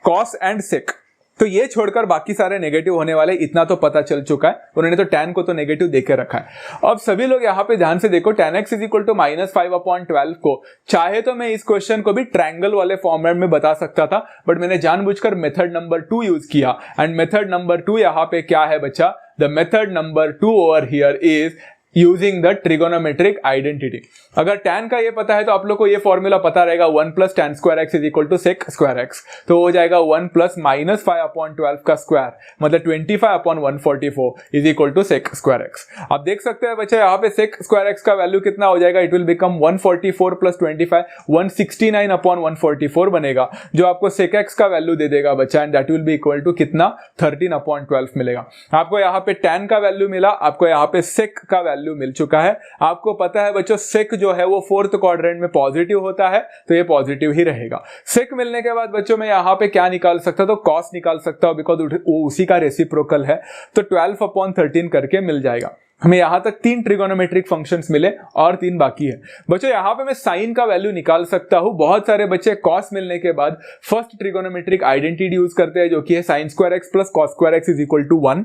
cos and sec। तो ये छोड़कर बाकी सारे नेगेटिव होने वाले, इतना तो पता चल चुका है। उन्होंने तो tan को तो नेगेटिव देके रखा है। अब सभी लोग यहाँ पे ध्यान से देखो, tan x is equal to -5/12 को चाहे तो मैं इस क्वेश्चन को भी ट्रायंगल वाले फॉर्मेट में बता सकता था, बट मैंने जानबूझकर मेथड नंबर 2 यूज किया। एंड मेथड नंबर 2 यहाँ पे क्या है बच्चा, the method number 2 over here is using the trigonometric identity. अगर tan का ये पता है तो आप लोग को ये फॉर्मूला पता रहेगा, 1 + tan square x is equal to sec square x। तो हो जाएगा 1 + -5/12 का स्क्वायर, मतलब 25/144 is equal to sec square x। आप देख सकते हैं बच्चे यहाँ पे sec स्क्वायर x का वैल्यू कितना हो जाएगा, इट विल बिकम 144 + 25 169/144 बनेगा, जो आपको sec x का वैल्यू दे देगा बच्चा, and that will be equal to कितना 13/12 मिलेगा। आपको यहाँ पे tan का वैल्यू मिला, आपको यहाँ पे sec का वैल्यू मिल चुका है। आपको पता है बच्चों सेक जो है वो फोर्थ क्वाड्रेंट में पॉजिटिव होता है, तो ये पॉजिटिव ही रहेगा। सेक मिलने के बाद बच्चों में यहाँ पे क्या निकाल सकता हूं, तो कॉस निकाल सकता हूं, बिकॉज वो उसी का रेसिप्रोकल है, तो 12/13 करके मिल जाएगा। हमें यहां तक 3 ट्रिगोनोमेट्रिक फंक्शंस मिले और 3 बाकी है। बच्चों यहां पे मैं साइन का वैल्यू निकाल सकता हूं। बहुत सारे बच्चे कॉस मिलने के बाद फर्स्ट ट्रिगोनोमेट्रिक आइडेंटिटी यूज करते हैं, जो कि है sin square x + cos square x is equal to 1।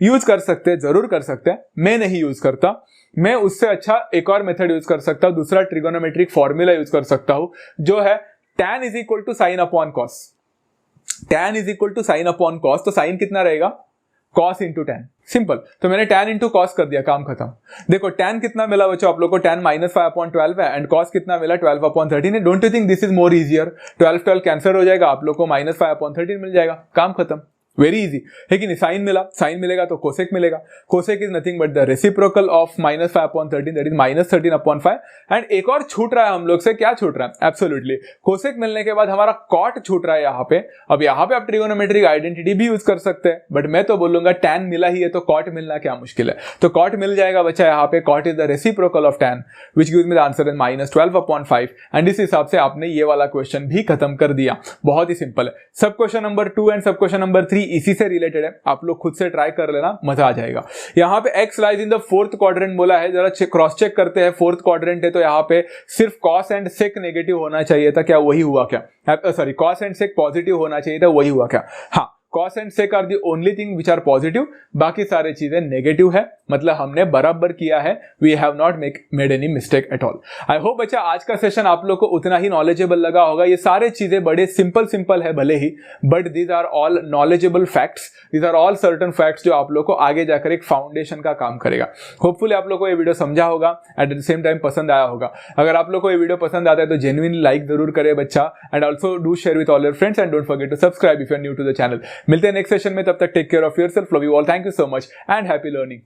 Use कर सकते हैं, जरूर कर सकते हैं, मैं नहीं यूज करता। मैं उससे अच्छा एक और मेथड यूज कर सकता हूं, दूसरा ट्रिगोनोमेट्रिक फॉर्मूला यूज कर सकता हूं, जो है tan is equal to sine upon cos. tan is equal to sine upon cos, तो साइन कितना रहेगा, cos इंटू tan। सिंपल, तो मैंने tan इंटू कॉस कर दिया, काम खत्म। देखो tan कितना मिला बच्चों आप लोग को, tan -5/12 है, एंड cos कितना मिला 12/13 है। Don't you think this is more easier, 12 cancel हो जाएगा, आप लोग को -5/13 मिल जाएगा, काम खत्म। वेरी इजी है कि नहीं। साइन मिला, साइन मिलेगा तो कोसेक मिलेगा। Cosec is nothing but the reciprocal of -5/13, that is -13/5। And एक और छूट रहा है हम लोग से, क्या छूट रहा है, एब्सोल्युटली कोसेक मिलने के बाद हमारा कॉट छूट रहा है यहाँ पे। अब यहाँ पे आप ट्रिगोनोमेट्रिक आइडेंटिटी भी यूज कर सकते हैं, बट मैं तो बोलूंगा tan मिला ही है तो कॉट मिलना क्या मुश्किल है, तो कॉट मिल जाएगा बच्चा। यहाँ पे cot is the reciprocal of tan which gives me the answer is -12/5। And इस हिसाब से आपने ये वाला क्वेश्चन भी खत्म कर दिया। बहुत ही सिंपल है। सब क्वेश्चन नंबर 2 एंड सब क्वेश्चन नंबर 3 इसी से रिलेटेड है, आप लोग खुद से ट्राई कर लेना, मजा आ जाएगा। यहाँ पे x lies in the fourth quadrant बोला है, जरा क्रॉस चेक करते हैं। फोर्थ क्वाड्रेंट है तो यहाँ पे सिर्फ cos एंड sec नेगेटिव होना चाहिए था, क्या वही हुआ क्या, sorry cos and sec positive होना चाहिए था, वही हुआ क्या, हाँ cos and sec are the only thing which are positive, बाकी सारे चीजें नेगेटिव है, मतलब हमने बराबर किया है। We have not made any mistake at all. I hope बच्चा आज का सेशन आप लोग को उतना ही नॉलेजेबल लगा होगा। ये सारे चीजें बड़े सिंपल है भले ही, but these are all knowledgeable facts, these are all certain facts जो आप लोग को आगे जाकर एक फाउंडेशन का काम करेगा। होपफुली आप लोग को ये वीडियो समझा होगा, एट द सेम टाइम पसंद आया होगा। अगर आप लोग को ये वीडियो पसंद आता है तो जेन्युइनली लाइक जरूर करे बच्चा, and also do share with all your friends and don't forget to subscribe if you are new to the channel. मिलते हैं नेक्स्ट सेशन में, तब तक take care of yourself, love you all, thank you so much and happy learning.